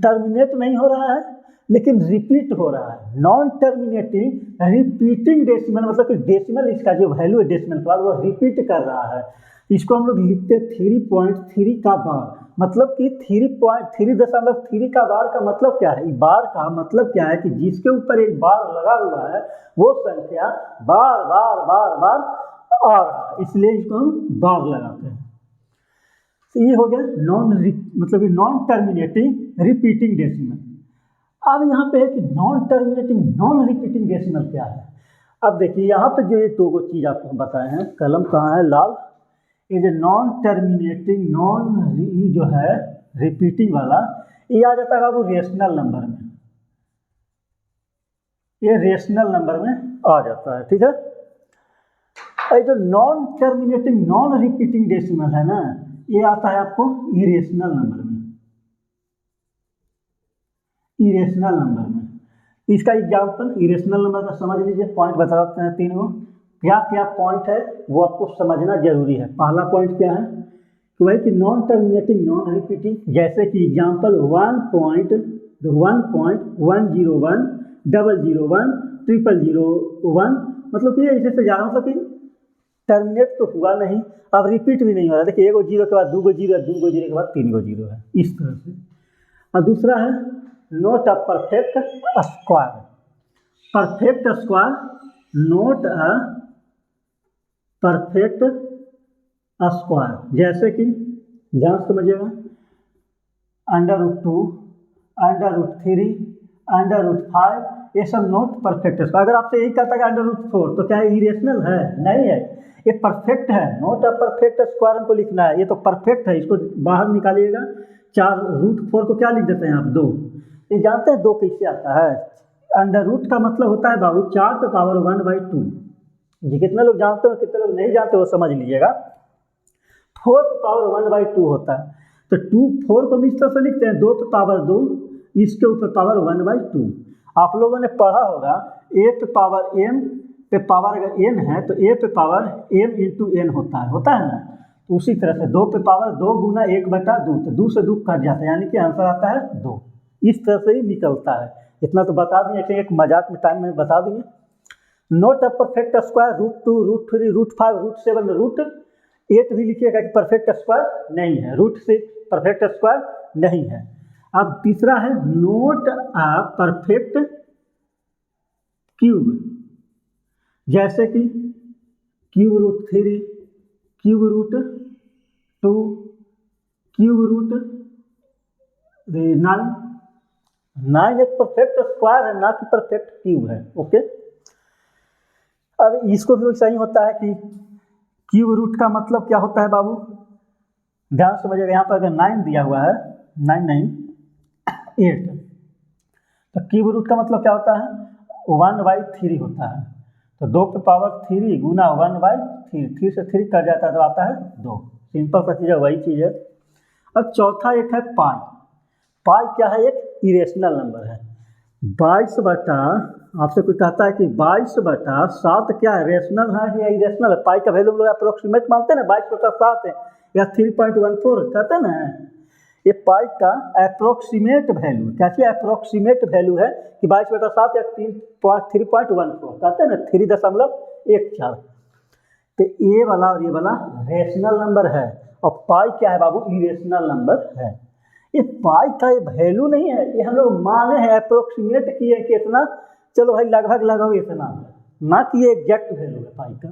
टर्मिनेट नहीं हो रहा है लेकिन रिपीट हो रहा है, नॉन टर्मिनेटिंग रिपीटिंग डेसिमल, मतलब कि डेसिमल इसका जो वैल्यू है डेसिमल के बाद वो रिपीट कर रहा है। इसको हम लोग लिखते 3.3 का बार, मतलब कि 3.3 का बार का मतलब क्या है, बार का मतलब क्या है कि जिसके ऊपर एक बार लगा हुआ है वो संख्या बार बार बार बार आ रहा है, इसलिए इसको हम बार लगाते हैं। तो ये हो गया मतलब नॉन टर्मिनेटिंग रिपीटिंग डेसिमल। अब यहाँ पे है कि non terminating non repeating decimal क्या है। अब देखिए यहाँ पे जो ये दो चीज़ आपको बताए हैं, कलम कहाँ है, लाल, ये जो नॉन टर्मिनेटिंग नॉन जो है रिपीटिंग वाला, ये आ जाता है बाबू रेशनल नंबर में, ये रेशनल नंबर में आ जाता है, ठीक है। और जो non terminating non repeating decimal है ना, ये आता है आपको इरेशनल नंबर में, इरेशनल नंबर में। इसका एग्जाम्पल इरेशनल नंबर का समझ लीजिए, पॉइंट बता देते हैं 3 गो, क्या क्या पॉइंट है वो आपको समझना जरूरी है। पहला पॉइंट क्या है कि वही कि नॉन टर्मिनेटिंग नॉन रिपीटिंग, जैसे कि एग्जाम्पल 1.101 001 001, मतलब कि ऐसे से ज़्यादा, मतलब कि टर्मिनेट तो हुआ नहीं, अब रिपीट भी नहीं हो रहा। देखिए 1 जीरो के बाद 2 जीरो, 2 जीरो के बाद 3 जीरो है, इस तरह से। और दूसरा है note a perfect square, perfect square, note a perfect square, जैसे कि ध्यान समझिएगा, √2, √3, √5, ये सब नोट परफेक्ट स्क्वायर। अगर आपसे यही कहता है √4 तो क्या इरेशनल है? नहीं है, ये परफेक्ट है। नोट अ परफेक्ट स्क्वायर हमको लिखना है, ये तो परफेक्ट है, इसको बाहर निकालिएगा। 4√4 को क्या लिख देते हैं आप? 2। ये जानते हैं 2 कैसे आता है? √ का मतलब होता है बाबू 4 पे पावर 1/2। ये कितने लोग जानते हो, कितने लोग नहीं जानते वो समझ लीजिएगा। 4 पे पावर 1/2 होता है, तो 4 को हम इस तरह से लिखते हैं 2 पे पावर 2, इसके ऊपर पावर 1/2। आप लोगों ने पढ़ा होगा a पे पावर m पे पावर अगर n है तो a पे पावर m इंटू n होता है ना। तो उसी तरह से 2 पे पावर 2 गुना 1/2, तो 2 से 2 कट जाता है, यानी कि आंसर आता है 2। इस तरह से ही निकलता है। इतना तो बता दें कि एक मजाक में टाइम में बता देंगे। नोट अ परफेक्ट स्क्वायर, √2, √3, √5, √7, √8 भी लिखिएगा कि परफेक्ट स्क्वायर नहीं है, √6 परफेक्ट स्क्वायर नहीं है। अब तीसरा है नोट अ परफेक्ट क्यूब, जैसे कि cube root 3, cube root 2, cube root 9। 9 एक परफेक्ट स्क्वायर है, ना कि परफेक्ट क्यूब है। ओके, अब इसको भी वैसा ही होता है कि क्यूब रूट का मतलब क्या होता है बाबू, ध्यान समझिएगा। यहाँ पर अगर 9 दिया हुआ है, 9 नहीं 8, तो क्यूब रूट का मतलब क्या होता है, 1/3 होता है। तो 2 की पावर 3 गुना 1/3, 3 से 3 कट जाता है तो आता है 2। सिंपल सा चीज़ है, वही चीज़ है। अब चौथा एक है पाई। पाई क्या है, एक इरेशनल नंबर है। 22 बटा, आपसे कोई कहता है कि 22/7 क्या है, रेशनल है या इरेशनल है। पाई का वैल्यू हम लोग अप्रोक्सीमेट मानते हैं ना, 22/7 है या 3.14 कहते हैं ना। ये पाई का अप्रोक्सीमेट वैल्यू, क्या चीज़ अप्रोक्सीमेट वैल्यू है कि 22/7 या 3.14 कहते हैं ना, 3.14। तो ये वाला और ये वाला रेशनल नंबर है, और पाई क्या है बाबू, इरेशनल नंबर है। ये पाई का ये वैल्यू नहीं है, ये हम लोग माने हैं, अप्रोक्सीमेट किए कि इतना, चलो भाई लगभग लगभग इतना है, ना कि ये एग्जैक्ट वैल्यू है पाई का।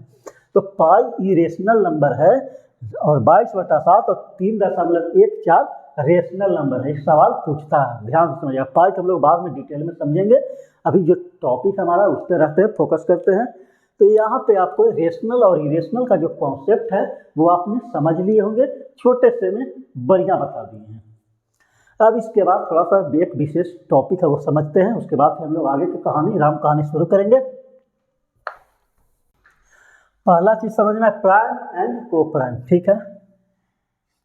तो पाई इरेशनल नंबर है, और 22/7 और 3.14 रेशनल नंबर है। एक सवाल पूछता है, ध्यान से समझिए। पाई हम लोग बाद में डिटेल में समझेंगे, अभी जो टॉपिक हमारा उस पर रहते हैं, फोकस करते हैं। तो यहाँ पे आपको रेशनल और इरेशनल का जो कॉन्सेप्ट है वो आपने समझ लिए होंगे, छोटे से में बढ़िया बता दिए हैं। अब इसके बाद थोड़ा सा एक विशेष टॉपिक है वो समझते हैं, उसके बाद हम लोग आगे की कहानी, राम कहानी शुरू करेंगे। पहला चीज समझना है प्राइम एंड को प्राइम, ठीक है।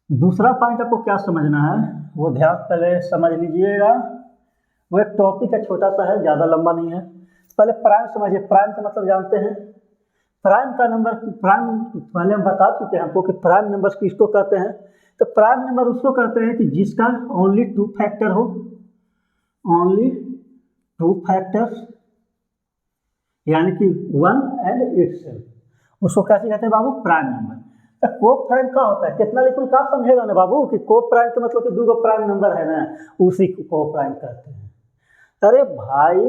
दूसरा पॉइंट आपको क्या समझना है वो ध्यान पहले समझ लीजिएगा। वो एक टॉपिक है, छोटा सा है, ज़्यादा लंबा नहीं है। पहले प्राइम समझिए। प्राइम का मतलब जानते हैं, प्राइम का नंबर, प्राइम पहले हम बता चुके हैं आपको कि प्राइम नंबर किसको कहते हैं। तो प्राइम नंबर उसको कहते हैं कि जिसका ओनली 2 फैक्टर हो, ओनली 2 फैक्टर्स, यानी कि 1 एंड इटसेल्फ, उसको कैसे कहते हैं बाबू, प्राइम नंबर। तो को प्राइम का होता है, कितना लिखूं क्या समझेगा ना बाबू, कि को प्राइम का मतलब कि 2 प्राइम नंबर है ना, उसी को को प्राइम कहते हैं। अरे भाई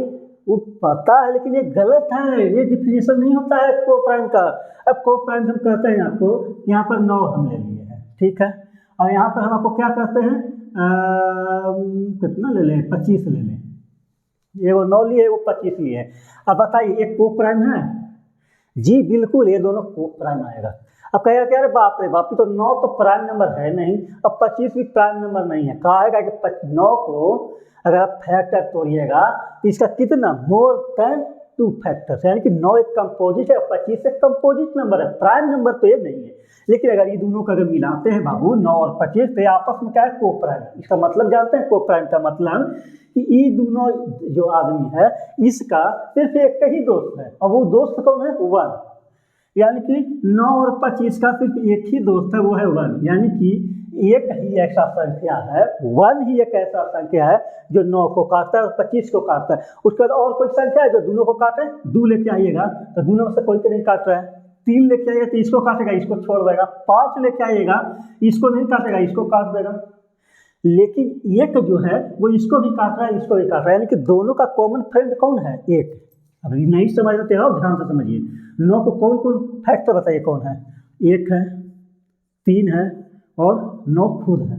वो पता है, लेकिन ये गलत है, ये डिफिनेशन नहीं होता है को प्राइम का। अब को प्राइम हम कहते हैं आपको, यहाँ पर 9 हम ले लिए हैं, ठीक है, और यहाँ पर हम आपको क्या कहते हैं, कितना ले लें, 25 ले लें। ये वो 9 लिए, वो 25 लिए है। अब बताइए एक को प्राइम है जी, बिल्कुल ये दोनों को प्राइम आएगा। अब कहेगा क्या, अरे बाप रे बाप, तो 9 तो प्राइम नंबर है नहीं, अब 25 भी प्राइम नंबर नहीं है। कहेगा कि 9 को अगर आप फैक्टर तोड़िएगा तो इसका कितना, मोर देन 2 फैक्टर्स, यानी कि 9 एक कंपोजिट है, 25 एक कंपोजिट नंबर है, प्राइम नंबर तो ये नहीं है। लेकिन अगर ये दोनों को अगर मिलाते हैं बाबू, 9 और 25, तो आपस में क्या है, को प्राइम। इसका मतलब जानते हैं को प्राइम का मतलब, कि ये दोनों जो आदमी है इसका सिर्फ एक ही दोस्त है, और वो दोस्त कौन है, 1, यानी कि 9 और 25 का सिर्फ एक ही दोस्त है, वो है 1। यानी कि एक ही ऐसा संख्या है, 1 ही एक ऐसा संख्या है जो 9 को काटता है और 25 को काटता है। उसके बाद और कोई संख्या है जो दोनों को काटे, 2 लेके आइएगा तो दोनों में से कोई तो नहीं काट रहा है, 3 लेके आइएगा तो इसको काटेगा, इसको छोड़ देगा, 5 लेके आइएगा इसको नहीं काटेगा, इसको काट देगा। लेकिन एक जो है वो इसको भी काट रहा है, इसको भी काट रहा है, यानी कि दोनों का कॉमन फ्रेंड कौन है, एक। अब नहीं समझ रहे हो, ध्यान से समझिए। 9 को कौन कौन फैक्टर बताइए कौन है, 1 है, 3 है और 9 खुद है,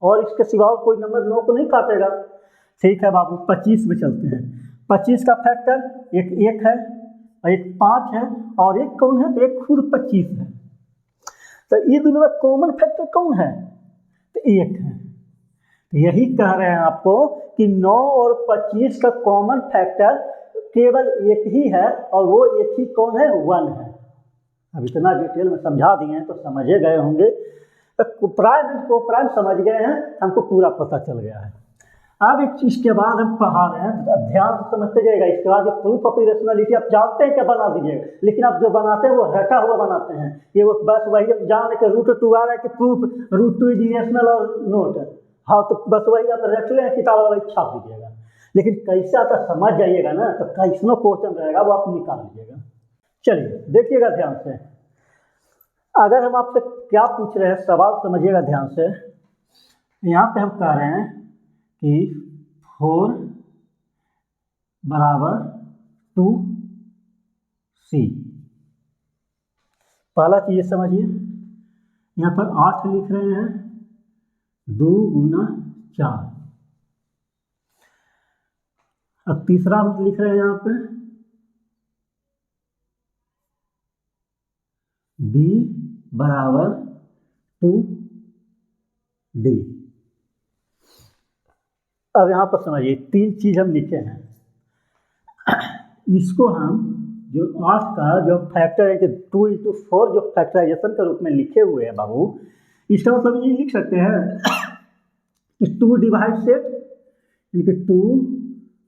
और इसके सिवा कोई नंबर 9 को नहीं काटेगा। ठीक है बाबू, 25 में चलते हैं। 25 का फैक्टर एक 1 है और एक 5 है, और एक कौन है, तो एक खुद 25 है। तो ये दोनों में कॉमन फैक्टर कौन है, तो 1 है। यही कह रहे हैं आपको कि 9 और 25 का कॉमन फैक्टर केवल एक ही है, और वो एक ही कौन है, 1 है। अब इतना डिटेल में समझा दिए हैं तो समझे गए होंगे। तो प्राइम एंड को प्राइम समझ गए हैं, हमको पूरा पता चल गया है। अब एक चीज के बाद हम पढ़ा रहे हैं, तो ध्यान से समझते जाइएगा। इसके बाद जो प्रूफ ऑफ इरेशनलिटी आप जानते हैं क्या, बना दीजिएगा, लेकिन आप जो बनाते हैं वो रटा हुआ बनाते हैं। ये वो बस वही जान रहे कि √2 आ रहा है कि प्रूफ √2 इज इरेशनल और नोट, हाँ तो बस वही आप रट लें, किताब वाला छाप दीजिएगा। लेकिन कैसे आता समझ जाइएगा ना, तो कैसनो क्वेश्चन रहेगा वो आप निकाल लीजिएगा। चलिए देखिएगा ध्यान से, अगर हम आपसे क्या पूछ रहे हैं, सवाल समझिएगा ध्यान से। यहाँ पे हम कह रहे हैं कि 4 = 2c, पहला चीज़ समझिए, यहाँ पर 8 लिख रहे हैं, 2 गुना 4। अब तीसरा हम लिख रहे हैं यहाँ पे b बराबर 2d। अब यहाँ पर समझिए 3 चीज़ हम लिखे हैं, इसको हम जो 8 का जो फैक्टर है कि 2 × 4 जो फैक्टराइजेशन के रूप में लिखे हुए हैं बाबू, इसका मतलब ये लिख सकते हैं कि 2 डिवाइड सेट, यानी 2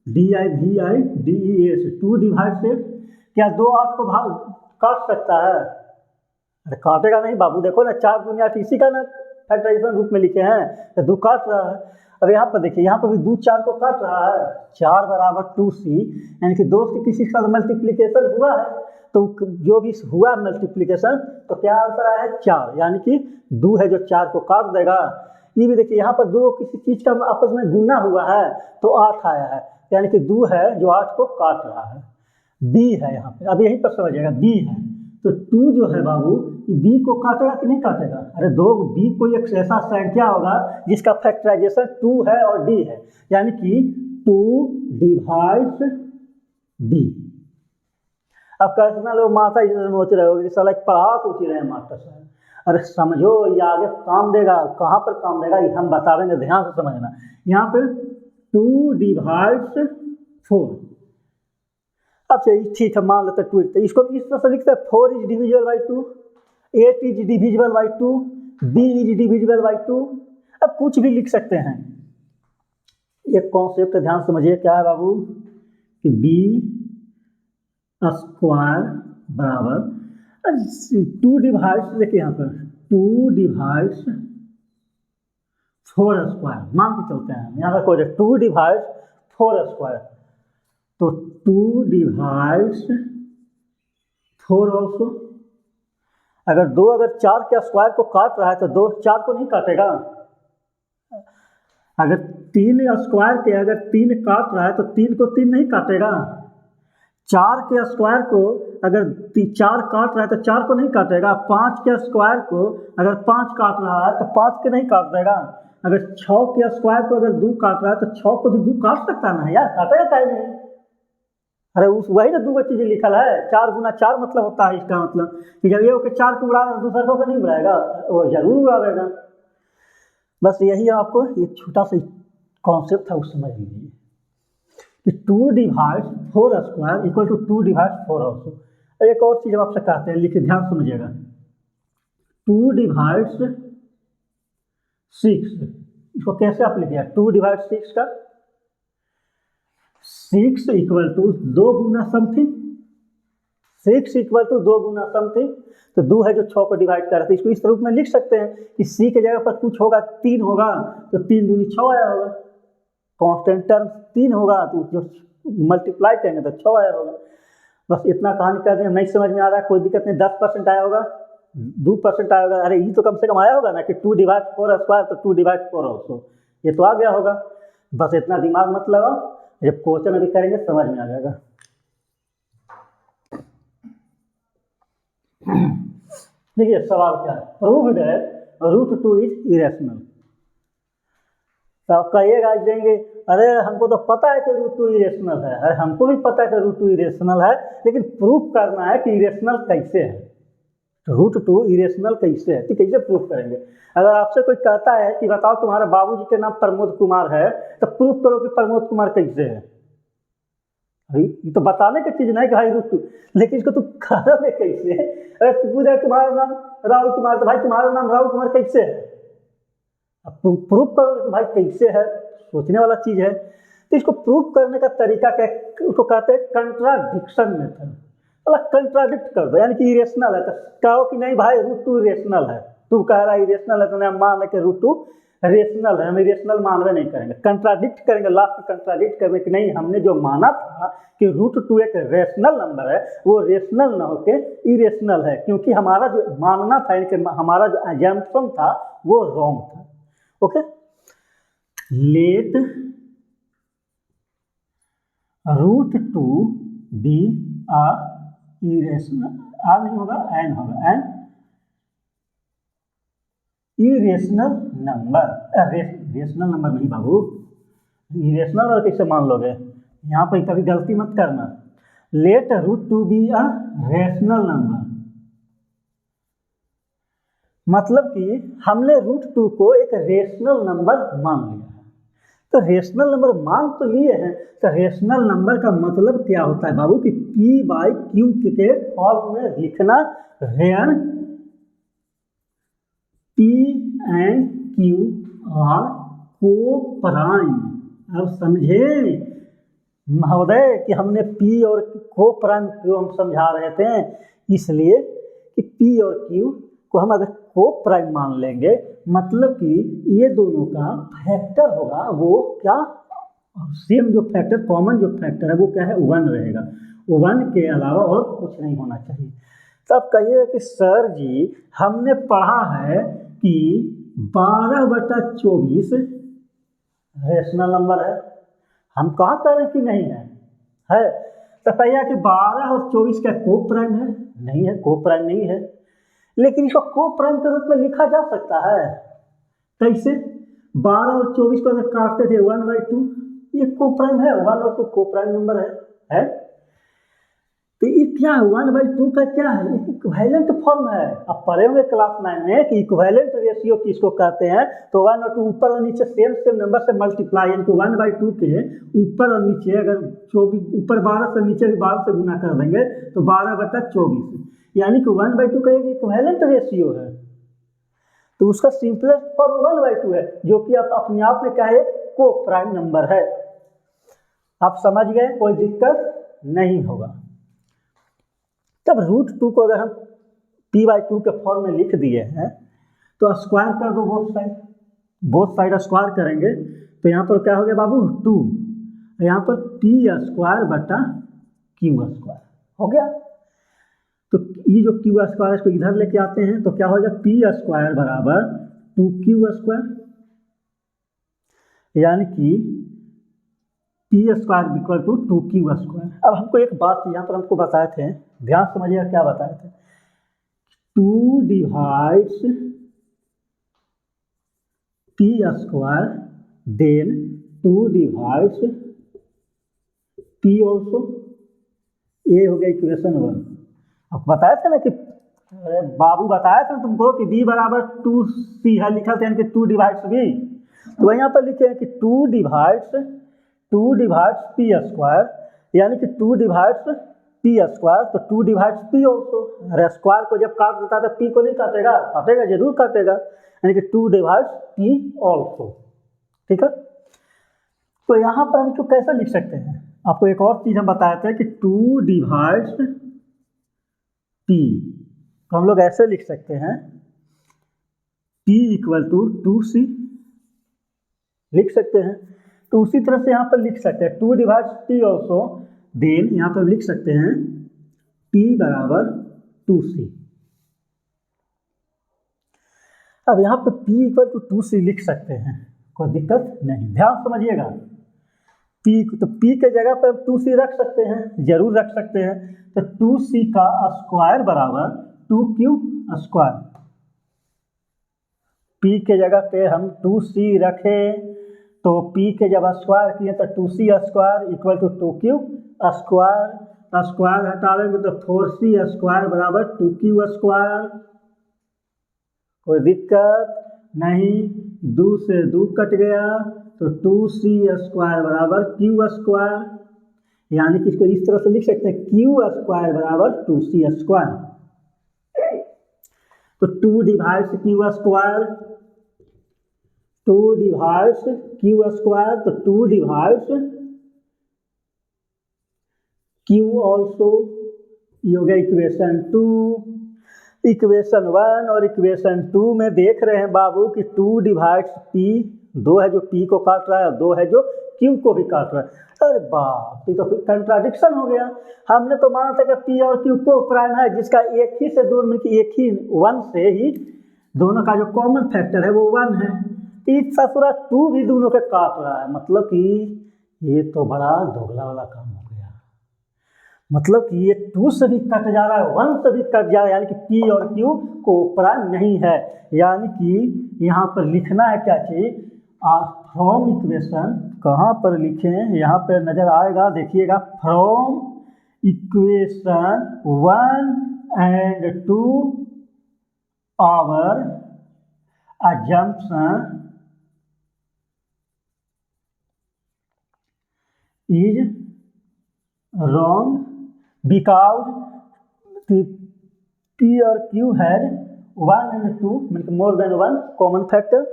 DIVIDES 2 डिवाइड सेट। क्या 2 8 को भाग काट सकता है? अरे काटेगा नहीं बाबू, देखो ना 4 दुनिया इसी का ना फैक्टराइजेशन रूप में लिखे हैं, तो 2 काट रहा है। अब यहाँ पर देखिए, यहाँ पर भी 2 4 को काट रहा है, 4 बराबर 2c, यानी कि 2 से किसी का मल्टीप्लिकेशन हुआ है, तो जो भी हुआ मल्टीप्लिकेशन तो क्या आंसर आया है 4, यानी कि 2 है जो 4 को काट देगा। ये भी देखिए, यहाँ पर 2 किसी चीज़ का आपस में गुना हुआ है तो 8 आया है, यानी कि 2 है जो 8 को काट रहा है। b है यहाँ पे, अब यहीं पर समझिएगा b है, तो 2 जो है बाबू b को काटेगा कि नहीं काटेगा? अरे b कोई एक ऐसा संख्या होगा जिसका फैक्टराइजेशन 2 है और d है, यानी कि 2 डिवाइड्स b। अब कैसे लोग माता जी सोच रहे हो कि साला पढ़ा पूछ रहे हैं मास्टर साहब, अरे समझो ये आगे काम देगा, कहाँ पर काम देगा ये हम बता देंगे, ध्यान से समझना। यहाँ पे 2 डिवाइड्स 4। अब चलिए ठीक है, मान लेते 2, तो इसको इस तरह से लिखते हैं 4 is divisible by 2, 8 is divisible by 2, b is divisible by 2। अब कुछ भी लिख सकते हैं। एक कॉन्सेप्ट ध्यान समझिए, क्या है बाबू कि b स्क्वायर बराबर 2 डिवाइड्स, देखिए यहाँ पर 2 डिवाइड्स 4 स्क्वायर मान के चलते हैं, यहाँ पर कोई 2 डिवाइड्स 4 स्क्वायर, तो 2 डिवाइड्स 4 ऑल्सो। अगर 2 अगर 4 के स्क्वायर को काट रहा है तो 2 4 को नहीं काटेगा। अगर 3 स्क्वायर के अगर 3 काट रहा है तो 3 को 3 नहीं काटेगा। 4 के स्क्वायर को अगर 4 काट रहा है तो 4 को नहीं काटेगा। 5 के स्क्वायर को अगर 5 काट रहा है तो 5 के नहीं काट देगा। अगर 6 के स्क्वायर को अगर 2 काट रहा है तो 6 को भी 2 काट सकता है ना यार, काटेगा क्या नहीं? अरे उस वही ना 2 चीज़ें लिखल है, 4 गुना 4 मतलब होता है, इसका मतलब कि जब ये होकर 4 को उड़ा रहा है दूसरा को नहीं उड़ाएगा, वो जरूर उड़ाएगा। बस यही आपको एक छोटा सा कॉन्सेप्ट था, उस समझ लीजिए कि 2 divides 4 square equal to 2 divides 4 also. एक और चीज़ हम आपसे कहते हैं, लिखिए ध्यान समझिएगा, 2 डिवाइड्स 6, इसको कैसे आप लिखिएगा? 2 डिवाइड्स 6 का 6 इक्वल टू 2 गुना समथिंग, 6 इक्वल टू 2 गुना समथिंग, तो 2 है जो 6 को डिवाइड कर रहा है, तो इसको इस रूप में लिख सकते हैं कि c के जगह पर कुछ होगा 3 होगा तो 3 दूनी 6 आया होगा, कांस्टेंट टर्म 3 होगा तो जो मल्टीप्लाई करेंगे तो 6 आया होगा। बस इतना कहानी कर दें, नहीं समझ में आ रहा है कोई दिक्कत नहीं, 10% आया होगा, 2% आया होगा, अरे ये तो कम से कम आया होगा ना कि 2 डिवाइड 4 स्क्वायर तो 2 डिवाइड 4 ऑल्सो, ये तो आ गया होगा। बस इतना दिमाग मत लगाओ, जब क्वेश्चन अभी करेंगे समझ में आ जाएगा। देखिए सवाल क्या है, प्रूव दैट √2 इज इरेशनल। तो आप कहिएगा देंगे, अरे हमको तो पता है कि √2 इरेशनल है, अरे हमको भी पता है कि √2 इरेशनल है, लेकिन प्रूफ करना है कि इरेशनल कैसे है, √2 इरेशनल कैसे है, तो कैसे प्रूफ करेंगे? अगर आपसे कोई कहता है कि बताओ तुम्हारे बाबूजी के नाम प्रमोद कुमार है, तो प्रूफ करो कि प्रमोद कुमार कैसे है। भाई ये तो बताने की चीज नहीं कि भाई √2, लेकिन इसको तुम करोगे कैसे? अरे पूछे तुम्हारा नाम राहुल कुमार, तो भाई तुम्हारा नाम राहुल कुमार कैसे है? अब तुम प्रूफ करोगे कि भाई कैसे है, सोचने वाला चीज है। तो इसको प्रूफ करने का तरीका क्या, उसको कहते हैं कंट्राडिक्शन मेथड। मतलब कंट्राडिक्ट कर दो, यानी कि इरेशनल है तो कहो कि नहीं भाई √2 इरेशनल है, तू कह रहा है इरेशनल है तो मैं मान रहे कि √2 रेशनल है, हम इरेशनल मानवे नहीं करेंगे, कंट्राडिक्ट करेंगे, लास्ट में कंट्राडिक्ट करेंगे कि नहीं हमने जो माना था कि √2 एक रेशनल नंबर है, वो रेशनल ना होके इरेशनल है, क्योंकि हमारा जो मानना था, यानी कि हमारा जो अजम्पशन था वो रॉन्ग था। ओके, लेट √2 बी आ इरेशनल, आ नहीं होगा एन होगा, N irrational number, rational number नहीं बाबू, इरेशनल नंबर कैसे मान लोगे? यहाँ पर कभी गलती मत करना। Let root two be a rational number, मतलब कि हमने रूट टू को एक रेशनल नंबर मान लिया है। तो रेशनल नंबर मान तो लिए हैं, तो रेशनल नंबर का मतलब क्या होता है बाबू कि पी बाई क्यू के फॉर्म में लिखना, where p and q are coprime. अब समझे महोदय कि हमने पी और को प्राइम क्यों हम समझा रहे थे? इसलिए कि पी और क्यू को हम अगर को प्राइम मान लेंगे, मतलब कि ये दोनों का फैक्टर होगा वो क्या, सेम जो फैक्टर, कॉमन जो फैक्टर है वो क्या है, 1 रहेगा। 1 के अलावा और कुछ नहीं होना चाहिए। तब कहिए कि सर जी हमने पढ़ा है कि 12/24 रेशनल नंबर है, हम कहाँ कह रहे हैं कि नहीं है? तो कहिए कि 12 और 24 का को प्राइम है? नहीं है, को प्राइम नहीं है, लेकिन इसको को प्राइम के रूप में लिखा जा सकता है। कैसे? 12 और 24 को अगर काटते थे 1/2, ये को प्राइम है, 1 और 2 को प्राइम नंबर है? तो ये क्या है, 1/2 का क्या है, इक्विवेलेंट फॉर्म है। अब पढ़े होंगे क्लास 9 में कि इक्विवेलेंट रेशियो किसको कहते हैं, तो 1 और 2 ऊपर और नीचे सेम नंबर से मल्टीप्लाई, यानी कि 1/2 के ऊपर और नीचे अगर 24 ऊपर 12 से नीचे 12 से गुना कर देंगे तो 12/24, यानी कि 1/2 का एक इक्विवेलेंट रेशियो है। तो उसका सिंपलेस्ट फॉर्म 1/2 है, जो कि आप अपने आप में क्या है, को प्राइम नंबर है। आप समझ गए, कोई दिक्कत नहीं होगा। तब रूट 2 को अगर हम p/2 के फॉर्म में लिख दिए हैं तो स्क्वायर कर दो बोथ साइड स्क्वायर करेंगे तो यहाँ पर क्या हो गया बाबू, 2, यहाँ पर p²/q² हो गया। तो ये जो q² इसको इधर लेके आते हैं तो क्या हो गया, p² बराबर 2q², यानी कि p² इक्वल टू 2q²। अब हमको एक बात यहाँ पर हमको बताए थे, ध्यान समझिएगा क्या बताए थे, 2 divides p² then 2 divides p also, ये हो गया इक्वेशन 1। अब बताए थे ना कि बाबू बताया था तुमको कि b बराबर 2c है, लिखा था यानी कि 2 डिवाइड्स b, तो यहाँ पर लिखे हैं कि 2 डिवाइड्स p², यानी कि 2 डिवाइड्स p², तो 2 डिवाइड्स p ऑल्सो। अरे स्क्वायर को जब काट देता है तो p को नहीं काटेगा? काटेगा, जरूर काटेगा, यानी कि 2 डिवाइड्स p ऑल्सो। ठीक है, तो यहाँ पर हम इसको कैसे लिख सकते हैं, आपको एक और चीज हम बताए थे कि 2 डिवाइड्स p, तो हम लोग ऐसे लिख सकते हैं p इक्वल टू 2c लिख सकते हैं। तो उसी तरह से यहाँ पर लिख सकते हैं 2 डिवाइड्स p ऑल्सो, देन यहाँ पर लिख सकते हैं p बराबर 2c। अब यहाँ पे p इक्वल टू 2c लिख सकते हैं, कोई दिक्कत नहीं। ध्यान समझिएगा, p तो p के जगह पर 2c रख सकते हैं, जरूर रख सकते हैं। तो 2c का स्क्वायर बराबर 2q², p के जगह पे हम 2c रखें तो p के जब स्क्वायर किए तो 2c² equal to 2q², square हटावेंगे तो 4c² बराबर 2q²। कोई दिक्कत नहीं, 2 से 2 कट गया तो 2c² बराबर q², यानी कि इसको इस तरह से लिख सकते हैं q² बराबर 2c²। तो 2 डिवाइड्स q², 2 डिवाइड्स q², तो 2 डिवाइड्स q ऑल्सो, ये हो गया इक्वेशन 2। इक्वेशन 1 और इक्वेशन 2 में देख रहे हैं बाबू कि 2 डिवाइड्स p, 2 है जो p को काट रहा है और 2 है जो q को भी काट रहा है। अरे बाप, ये तो फिर कंट्राडिक्शन हो गया। हमने तो माना था कि p और q को प्राइम है, जिसका एक ही से दोनों में एक ही 1 से ही दोनों का जो कॉमन फैक्टर है वो 1 है। इस ससुरा 2 भी दोनों के काट रहा है, मतलब कि ये तो बड़ा दोगला वाला काम हो गया। मतलब कि ये 2 से भी कट जा रहा है, 1 से भी कट जा रहा है, यानी कि P और Q कोऑपरेंट नहीं है। यानी कि यहाँ पर लिखना है क्या चीज़, फ्रॉम इक्वेशन, कहाँ पर लिखें, यहाँ पर नज़र आएगा, देखिएगा, from equation 1 and 2 our assumption is wrong because the P or Q had 1 and 2 means more than 1 common factor,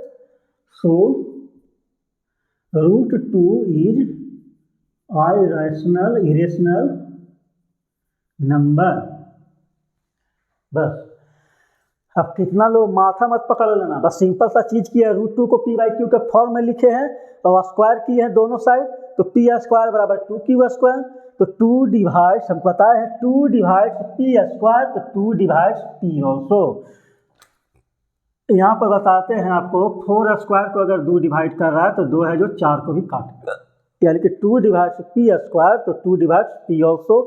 so root 2 is irrational number। बस अब कितना लोग माथा मत पकड़ लेना, बस सिंपल सा चीज़ किया है, रूट 2 को P बाई क्यू के फॉर्म में लिखे हैं और स्क्वायर किए हैं दोनों साइड, तो P स्क्वायर बराबर 2Q स्क्वायर, तो 2 डिवाइड्स, हमको पता है 2 डिवाइड्स P स्क्वायर, तो 2 डिवाइड्स P ऑल्सो। यहाँ पर बताते हैं आपको, 4 स्क्वायर को अगर 2 डिवाइड कर रहा है तो 2 है जो 4 को भी काटेगा, यानी कि 2 डिवाइड्स P स्क्वायर, तो 2 डिवाइड्स P ऑल्सो।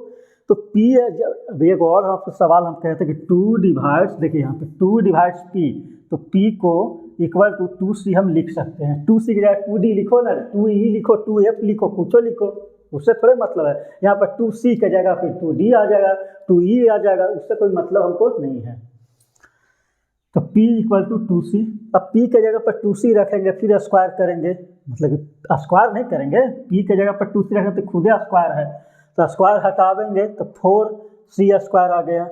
तो P है, जब एक और आपको सवाल हम कहते हैं कि 2 डिवाइड्स, देखिए यहाँ पे 2 डिवाइड्स P, तो P को इक्वल टू 2C हम लिख सकते हैं, 2C की जगह 2D लिखो ना, 2E लिखो, 2F लिखो, कुछ लिखो, उससे थोड़े मतलब है। यहाँ पर 2C की जगह फिर 2D आ जाएगा, 2E आ जाएगा, उससे कोई मतलब हमको नहीं है। तो P इक्वल टू 2C, अब P के जगह पर 2C रखेंगे, फिर स्क्वायर करेंगे, मतलब कि स्क्वायर नहीं करेंगे, P के जगह पर 2C रखेंगे तो खुद स्क्वायर है, तो स्क्वायर हटावेंगे तो 4C स्क्वायर आ गया,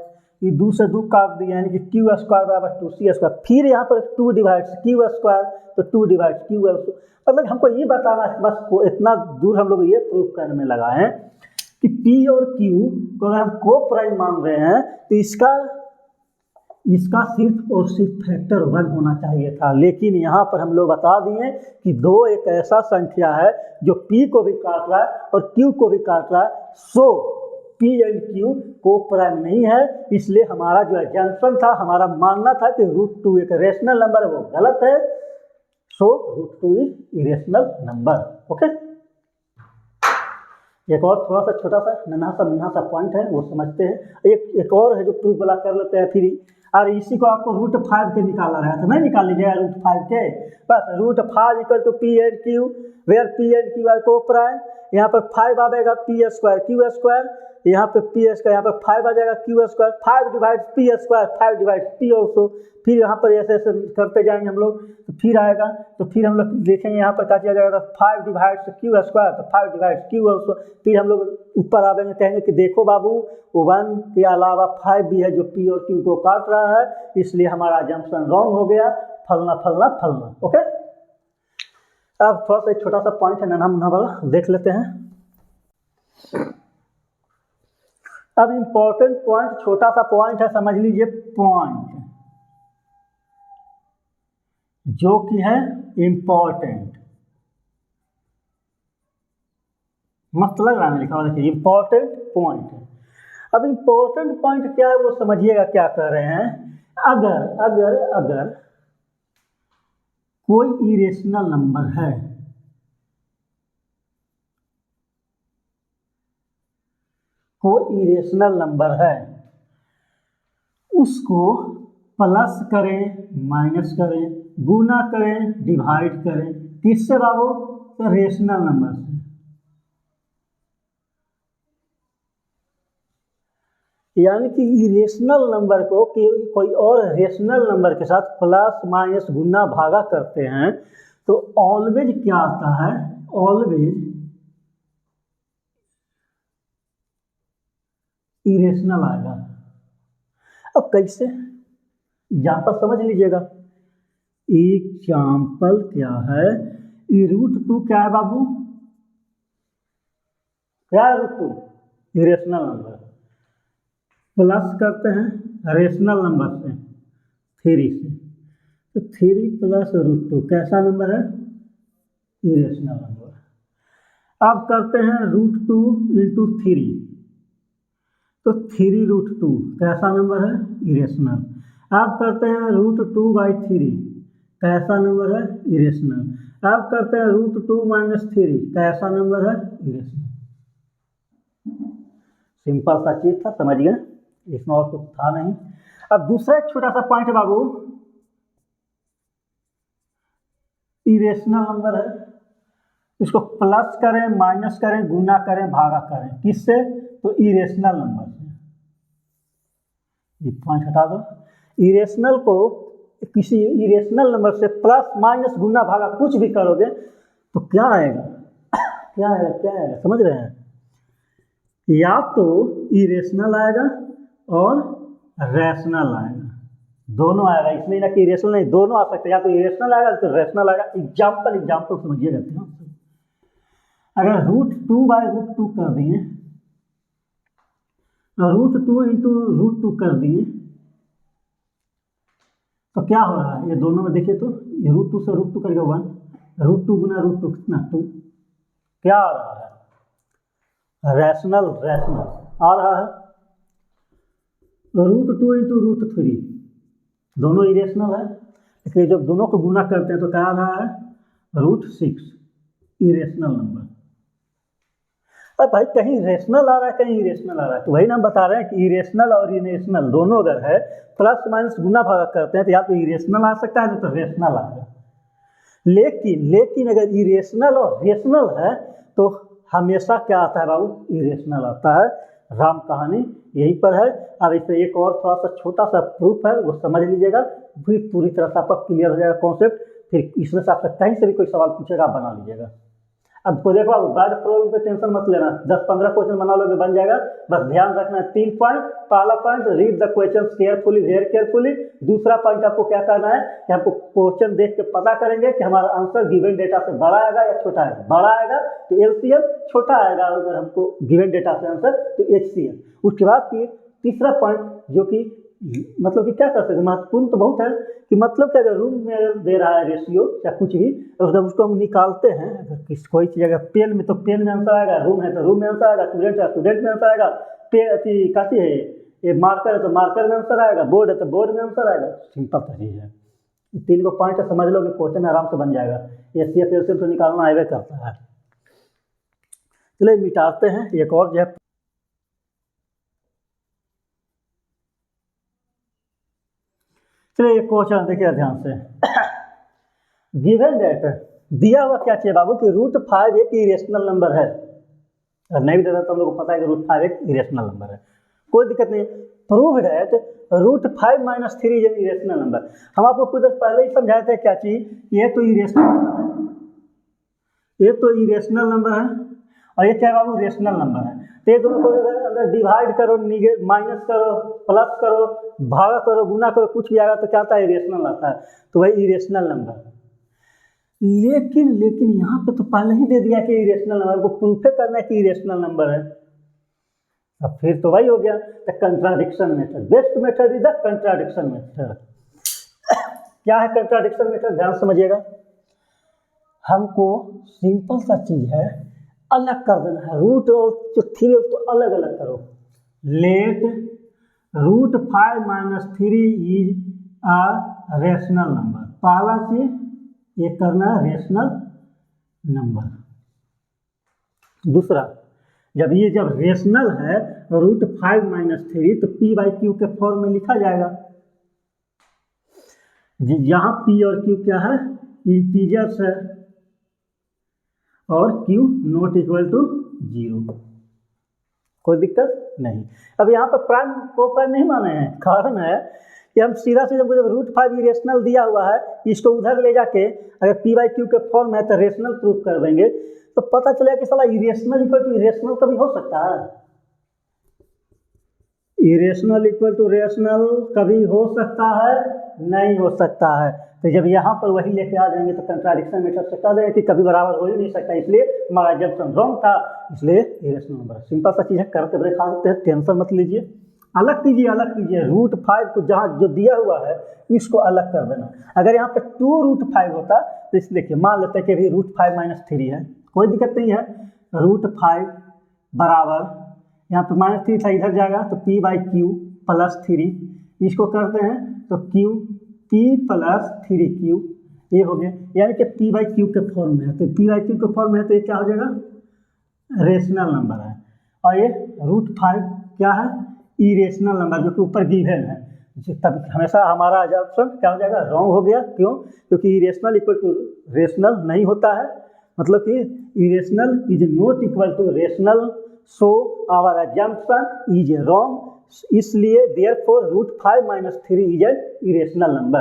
ये 2 से 2 काट दिया, यानी कि Q स्क्वायर बराबर 2C स्क्वायर, फिर यहाँ पर 2 डिवाइड्स Q स्क्वायर, तो 2 डिवाइड्स Q स्क्वायर। मतलब हमको ये बताना है, बस इतना दूर हम लोग ये प्रूफ करने में लगा है कि P और Q को अगर हम को प्राइम मान रहे हैं तो इसका सिर्फ और सिर्फ फैक्टर 1 होना चाहिए था, लेकिन यहाँ पर हम लोग बता दिए कि 2 एक ऐसा संख्या है जो P को भी काट रहा है और Q को भी काट रहा है, सो P एंड Q को प्राइम नहीं है, इसलिए हमारा जो एग्जाम्पशन था, हमारा मानना था कि रूट 2 एक रेशनल नंबर है, वो गलत है, so root 2 is irrational number. Okay, एक और थोड़ा सा छोटा सा नन्हा सा पॉइंट है, वो समझते हैं। एक और है जो प्रूफ वाला कर लेते हैं फिर। और इसी को आपको रूट 5 के निकाला रहा है, तो नहीं निकाल लीजिएगा रूट 5 के, बस root 5 equal to P and Q, where P and Q are coprime, यहाँ पर 5 आ जाएगा P स्क्वायर Q स्क्वायर, यहाँ पे P स्क्वायर, यहाँ पर 5 आ जाएगा Q square, 5 divide P square, 5 divide P also, फिर यहाँ पर ऐसे ऐसे करते जाएंगे हम लोग, तो फिर आएगा, तो फिर हम लोग देखेंगे यहाँ पर क्या किया जाएगा, 5 डिवाइड Q स्क्वायर, तो 5 डिवाइड Q ऑल्सो, फिर हम लोग ऊपर आवेंगे, कहेंगे कि देखो बाबू 1 के अलावा 5 भी है जो P और Q को काट रहा है, इसलिए हमारा जंक्शन रॉन्ग हो गया, फलना फलना फलना। ओके, अब थोड़ा सा एक छोटा सा पॉइंट है नन्हा मुन्हा वाला, देख लेते हैं। अब इंपॉर्टेंट पॉइंट, छोटा सा पॉइंट है, समझ लीजिए, पॉइंट जो कि है इंपॉर्टेंट, मस्त लग रहा है लिखा हुआ, देखिए इंपॉर्टेंट पॉइंट है। अब इंपॉर्टेंट पॉइंट क्या है वो समझिएगा, क्या कर रहे हैं, अगर कोई इरेशनल नंबर है, कोई इरेशनल नंबर है, उसको प्लस करें, माइनस करें, गुना करें, डिवाइड करें, किससे बाबू, तो रेशनल नंबर से। यानी कि इरेशनल नंबर को कोई और रेशनल नंबर के साथ प्लस माइनस गुना भागा करते हैं, तो ऑलवेज क्या आता है, ऑलवेज इरेशनल आएगा। अब कैसे, एग्जाम्पल समझ लीजिएगा। एग्जाम्पल क्या है, ये रूट 2 क्या है बाबू, क्या है रूट 2, इरेशनल नंबर, प्लस करते हैं रेशनल नंबर से 3 से, तो 3 प्लस रूट 2 कैसा नंबर है, इरेशनल नंबर। अब करते हैं रूट 2 इंटू 3, तो 3 रूट 2 कैसा नंबर है, इरेशनल। अब करते हैं रूट 2 बाई 3, कैसा नंबर है, इरेशनल। अब करते हैं रूट 2 माइनस 3, कैसा नंबर है, इरेशनल। सिंपल सा चीज़ था, समझ गए, इसमें और कुछ था नहीं। अब दूसरा एक छोटा सा पॉइंट है बाबू, इरेशनल नंबर है, इसको प्लस करें, माइनस करें, गुना करें, भागा करें, किससे? तो इरेशनल नंबर से। ये पॉइंट हटा दो। इरेशनल को किसी इरेशनल नंबर से प्लस माइनस गुना भागा कुछ भी करोगे तो क्या आएगा? क्या आएगा? क्या आएगा? समझ रहे हैं? या तो इरेशनल आएगा और रैशनल आएगा, दोनों आएगा। इसमें ना कि इरेशनल नहीं, दोनों आ सकते हैं, या तो इरेशनल आएगा तो रैशनल आएगा। एग्जाम्पल समझिए करते हैं। अगर √2/√2 कर दिए, √2 इंटू √2 कर दिए तो क्या हो रहा है? ये दोनों में देखिए तो ये √2 से √2 करके 1, √2 गुना √2 कितना 2, क्या आ रहा है? रैशनल आ रहा है। √2 इंटू √3 दोनों इरेशनल है, इसलिए जब दोनों को गुना करते हैं तो क्या आ रहा है? √6 इरेशनल नंबर। अब भाई कहीं रेशनल आ रहा है, कहीं इरेशनल आ रहा है, तो वही ना हम बता रहे हैं कि इरेशनल और इरेशनल दोनों अगर है प्लस माइनस गुना भागा करते हैं तो या तो इरेशनल आ सकता है, नहीं तो रेशनल आएगा। लेकिन अगर इरेशनल और रेशनल है तो हमेशा क्या आता है बाबू? इरेशनल आता है। राम कहानी यहीं पर है। अब इसमें एक और थोड़ा सा छोटा सा प्रूफ है, वो समझ लीजिएगा, फिर पूरी तरह से आपका क्लियर हो जाएगा कॉन्सेप्ट। फिर इसमें से आपसे कहीं से भी कोई सवाल पूछेगा, बना लीजिएगा। अब को देखो, अब बैड प्रॉब्लम पे टेंशन मत लेना, 10-15 क्वेश्चन बना लोगे, बन जाएगा। बस ध्यान रखना है 3 पॉइंट। पहला point, read the question carefully, very carefully. दूसरा पॉइंट आपको क्या करना है कि हमको क्वेश्चन देख के पता करेंगे कि हमारा आंसर गिवन डेटा से बड़ा आएगा या छोटा आएगा। बड़ा आएगा तो एलसीएम, छोटा आएगा अगर हमको गिवन डेटा से आंसर तो एचसीएम। उसके बाद फिर तीसरा पॉइंट जो कि मतलब कि क्या कर सकते हैं, महत्वपूर्ण तो बहुत है कि मतलब कि अगर रूम में दे रहा है रेशियो या कुछ भी, तो जब उसको हम निकालते हैं, अगर किस कोई चीज़ अगर पेन में तो पेन में आंसर आएगा, रूम है तो रूम में आंसर आएगा, स्टूडेंट है स्टूडेंट में आंसर आएगा, काची है ये मार्कर है तो मार्कर में आंसर आएगा, बोर्ड है तो बोर्ड में आंसर आएगा। सिंपल सा चीज़ है। 3 को पॉइंट समझ लो कि क्वेश्चन आराम से बन जाएगा। एचसीएफ एलसीएम तो निकालना आएगा करता है। चलिए मिटाते हैं। एक और जो है, चलिए एक क्वेश्चन देखिए ध्यान से। गिवन डेट दिया हुआ क्या चाहिए बाबू कि √5 एक इरेशनल नंबर है। नहीं भी देता तो हम लोग को पता है कि √5 एक इरेशनल नंबर है, कोई दिक्कत नहीं। Prove that √5 - 3 is irrational number. हम आपको कुछ देर पहले ही समझाए थे क्या चीज, ये तो इरेशनल नंबर है, ये तो इरेशनल नंबर है और ये क्या है बाबू? रेशनल नंबर है। तो ये दोनों को अंदर डिवाइड करो, माइनस करो, प्लस करो, भागा करो, गुना करो, कुछ भी आएगा तो क्या आता है? इरेशनल आता है। तो वही इरेशनल नंबर है। लेकिन यहाँ पे तो पहले ही दे दिया कि इरेशनल नंबर को प्रूफ करना है कि इरेशनल नंबर है। अब फिर तो वही हो गया the contradiction method. Best method is the contradiction method. क्या है कंट्राडिक्शन मेथड? ध्यान समझिएगा। हमको सिंपल सा चीज है, अलग कर देना है। रूट और जो 3 उसको अलग अलग करो। Let √5 - 3 is a rational number. पहला चीज ये करना है रेशनल नंबर। दूसरा, जब रेशनल है √5 - 3 तो p/q के फॉर्म में लिखा जाएगा। यहाँ p और q क्या है? इंटीजर्स है और q नॉट इक्वल टू 0। कोई दिक्कत नहीं। अब यहाँ पर प्राइम को प्राइम नहीं माने हैं। कारण है कि हम सीधा जब √5 इरेशनल दिया हुआ है, इसको उधर ले जाके अगर p/q के फॉर्म है तो रेशनल प्रूफ कर देंगे तो पता चलेगा कि साला इरेशनल इक्वल टू इरेशनल कभी हो सकता है? इरेशनल इक्वल टू रेशनल कभी हो सकता है? नहीं हो सकता है। तो जब यहाँ पर वही लेके आ जाएंगे तो कंट्राडिक्शन मेथड से कह देंगे कि कभी बराबर हो ही नहीं सकता, इसलिए हमारा जंक्शन रॉन्ग था, इसलिए इरेशनल नंबर। सिंपल सा चीज़ है, करके दिखा सकते हैं, टेंशन मत लीजिए। अलग कीजिए √5 को जहाँ जो दिया हुआ है इसको अलग कर देना। अगर यहाँ पे 2√5 होता तो इस देखिए, मान लेते हैं कि अभी √5 - 3 है, कोई दिक्कत नहीं है। √5 बराबर यहाँ पे -3 था, इधर जाएगा तो p/q + 3, इसको करते हैं तो p + 3q, ये हो गया। यानी कि p/q के फॉर्म में है, तो p/q के फॉर्म में है तो ये क्या हो जाएगा? रेशनल नंबर है। और ये √5 क्या है, इरेशनल नंबर जो कि ऊपर गिवन है। तब हमेशा हमारा ऑप्शन क्या हो जाएगा, रॉन्ग हो गया। क्यों? क्योंकि इरेशनल इक्वल टू रेशनल नहीं होता है, मतलब कि irrational is not equal to rational, so our assumption is wrong, इसलिए therefore √5 - 3 is an irrational number.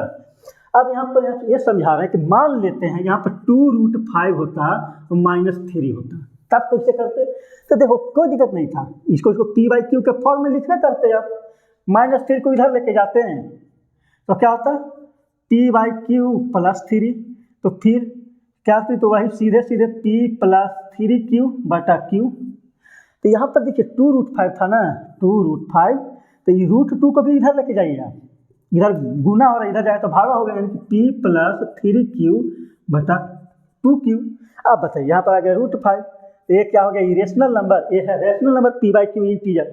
अब यहाँ पर ये समझा रहे हैं कि मान लेते हैं यहाँ पर 2√5 होता तो -3 होता, तब कैसे करते? तो देखो कोई दिक्कत नहीं था, इसको P/Q के फॉर्म में लिखना करते आप, -3 को इधर लेके जाते हैं तो क्या होता है P/Q + 3, तो फिर क्या होती, तो वही सीधे सीधे P + 3Q/Q। तो यहाँ पर देखिए 2√5 था ना, 2√5, तो ये √2 को भी इधर लेके जाइए आप, इधर गुना और इधर जाए तो भागा हो गया, यानी कि P + 3Q/2Q। अब बताइए यहाँ पर आ गया √5, तो ये क्या हो गया, इरेशनल नंबर, ये है रेशनल नंबर P/Q इंटीजर।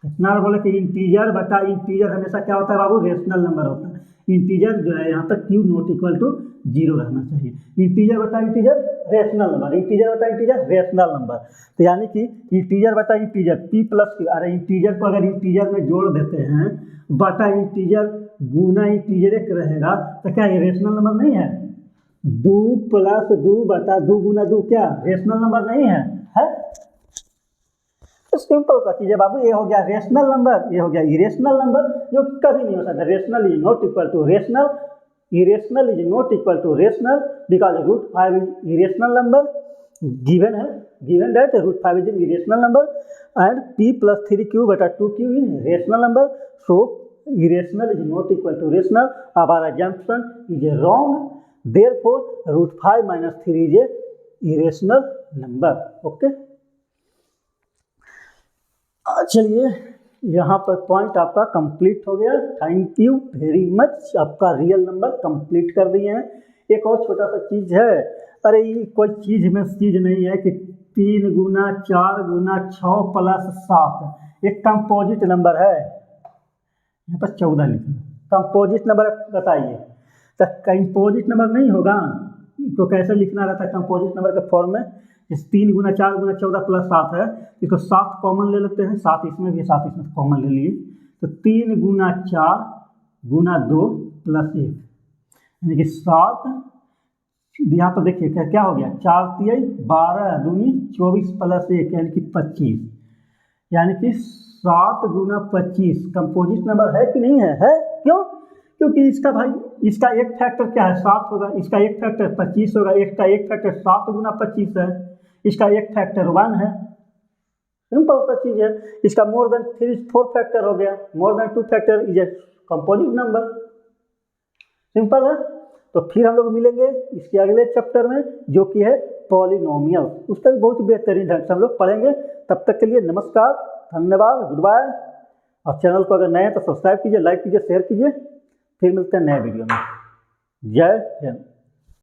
इतना बोले कि इंटीजर बटा इंटीजर हमेशा क्या होता है बाबू, रेशनल नंबर होता है। इंटीजर जो है यहाँ पर Q ≠ = 0 रहना चाहिए। इंटीजर बटा इंटीजर रेशनल नंबर, इंटीजर बटा इंटीजर रेशनल नंबर, तो यानी कि इंटीजर बटा इंटीजर P + Q, अरे इंटीजर को अगर इंटीजर में जोड़ देते हैं बटा इंटीजर गुना इंटीजर एक रहेगा, तो क्या ये रेशनल नंबर नहीं है? 2 + 2 बटा 2 गुना 2 क्या रेशनल नंबर नहीं है? तो सिंपल सा चीज़ है बाबू, ये हो गया रेशनल नंबर, ये हो गया इरेशनल नंबर, जो कभी नहीं हो सकता। Rational is not equal to rational, irrational is not equal to rational, because √5 is irrational number, given है, given that √5 is an irrational number and P + 3Q/2Q is rational number, so irrational is not equal to rational, our assumption is wrong, therefore √5 - 3 is a irrational number. Okay, चलिए यहाँ पर point आपका complete हो गया। Thank you very much, आपका real number complete कर दिए हैं। एक और छोटा सा चीज़ है, अरे ये कोई चीज़ में चीज़ नहीं है कि 3 गुना 4 गुना 6 + 7 एक कंपोजिट नंबर है, यहाँ पर 14 लिख लो, कंपोजिट नंबर बताइए। तो कंपोजिट नंबर नहीं होगा तो कैसे लिखना रहता है कंपोजिट नंबर के फॉर्म में? इस 3 गुना 4 गुना 14 + 7 है, इसको 7 कॉमन ले लेते हैं, 7 इसमें भी 7 इसमें कॉमन ले लिए, तो 3 गुना 4 गुना 2 + 1, यानी कि 7। यहाँ पर देखिए क्या क्या हो गया, 4 × 3 = 12 दूनी 24 + 1 यानी कि 25, यानी कि 7 गुना 25 कंपोजिट नंबर है कि नहीं है? है। क्यों? क्योंकि इसका भाई इसका एक फैक्टर क्या है, 7 होगा, इसका एक फैक्टर 25 होगा, एक का एक फैक्टर 7 गुना 25 है, इसका एक फैक्टर 1 है। सिंपल सा चीज़ है। इसका मोर देन 4 फैक्टर हो गया, more than 2 factor is a composite number. Simple है। तो फिर हम लोग मिलेंगे इसके अगले चैप्टर में जो कि है पॉलिनोमियल, उसका भी बहुत बेहतरीन ढंग से हम लोग पढ़ेंगे। तब तक के लिए नमस्कार, धन्यवाद, गुड बाय। और चैनल को अगर नए हैं तो सब्सक्राइब कीजिए, लाइक कीजिए, शेयर कीजिए। फिर मिलते हैं नए वीडियो में। जय हिंद।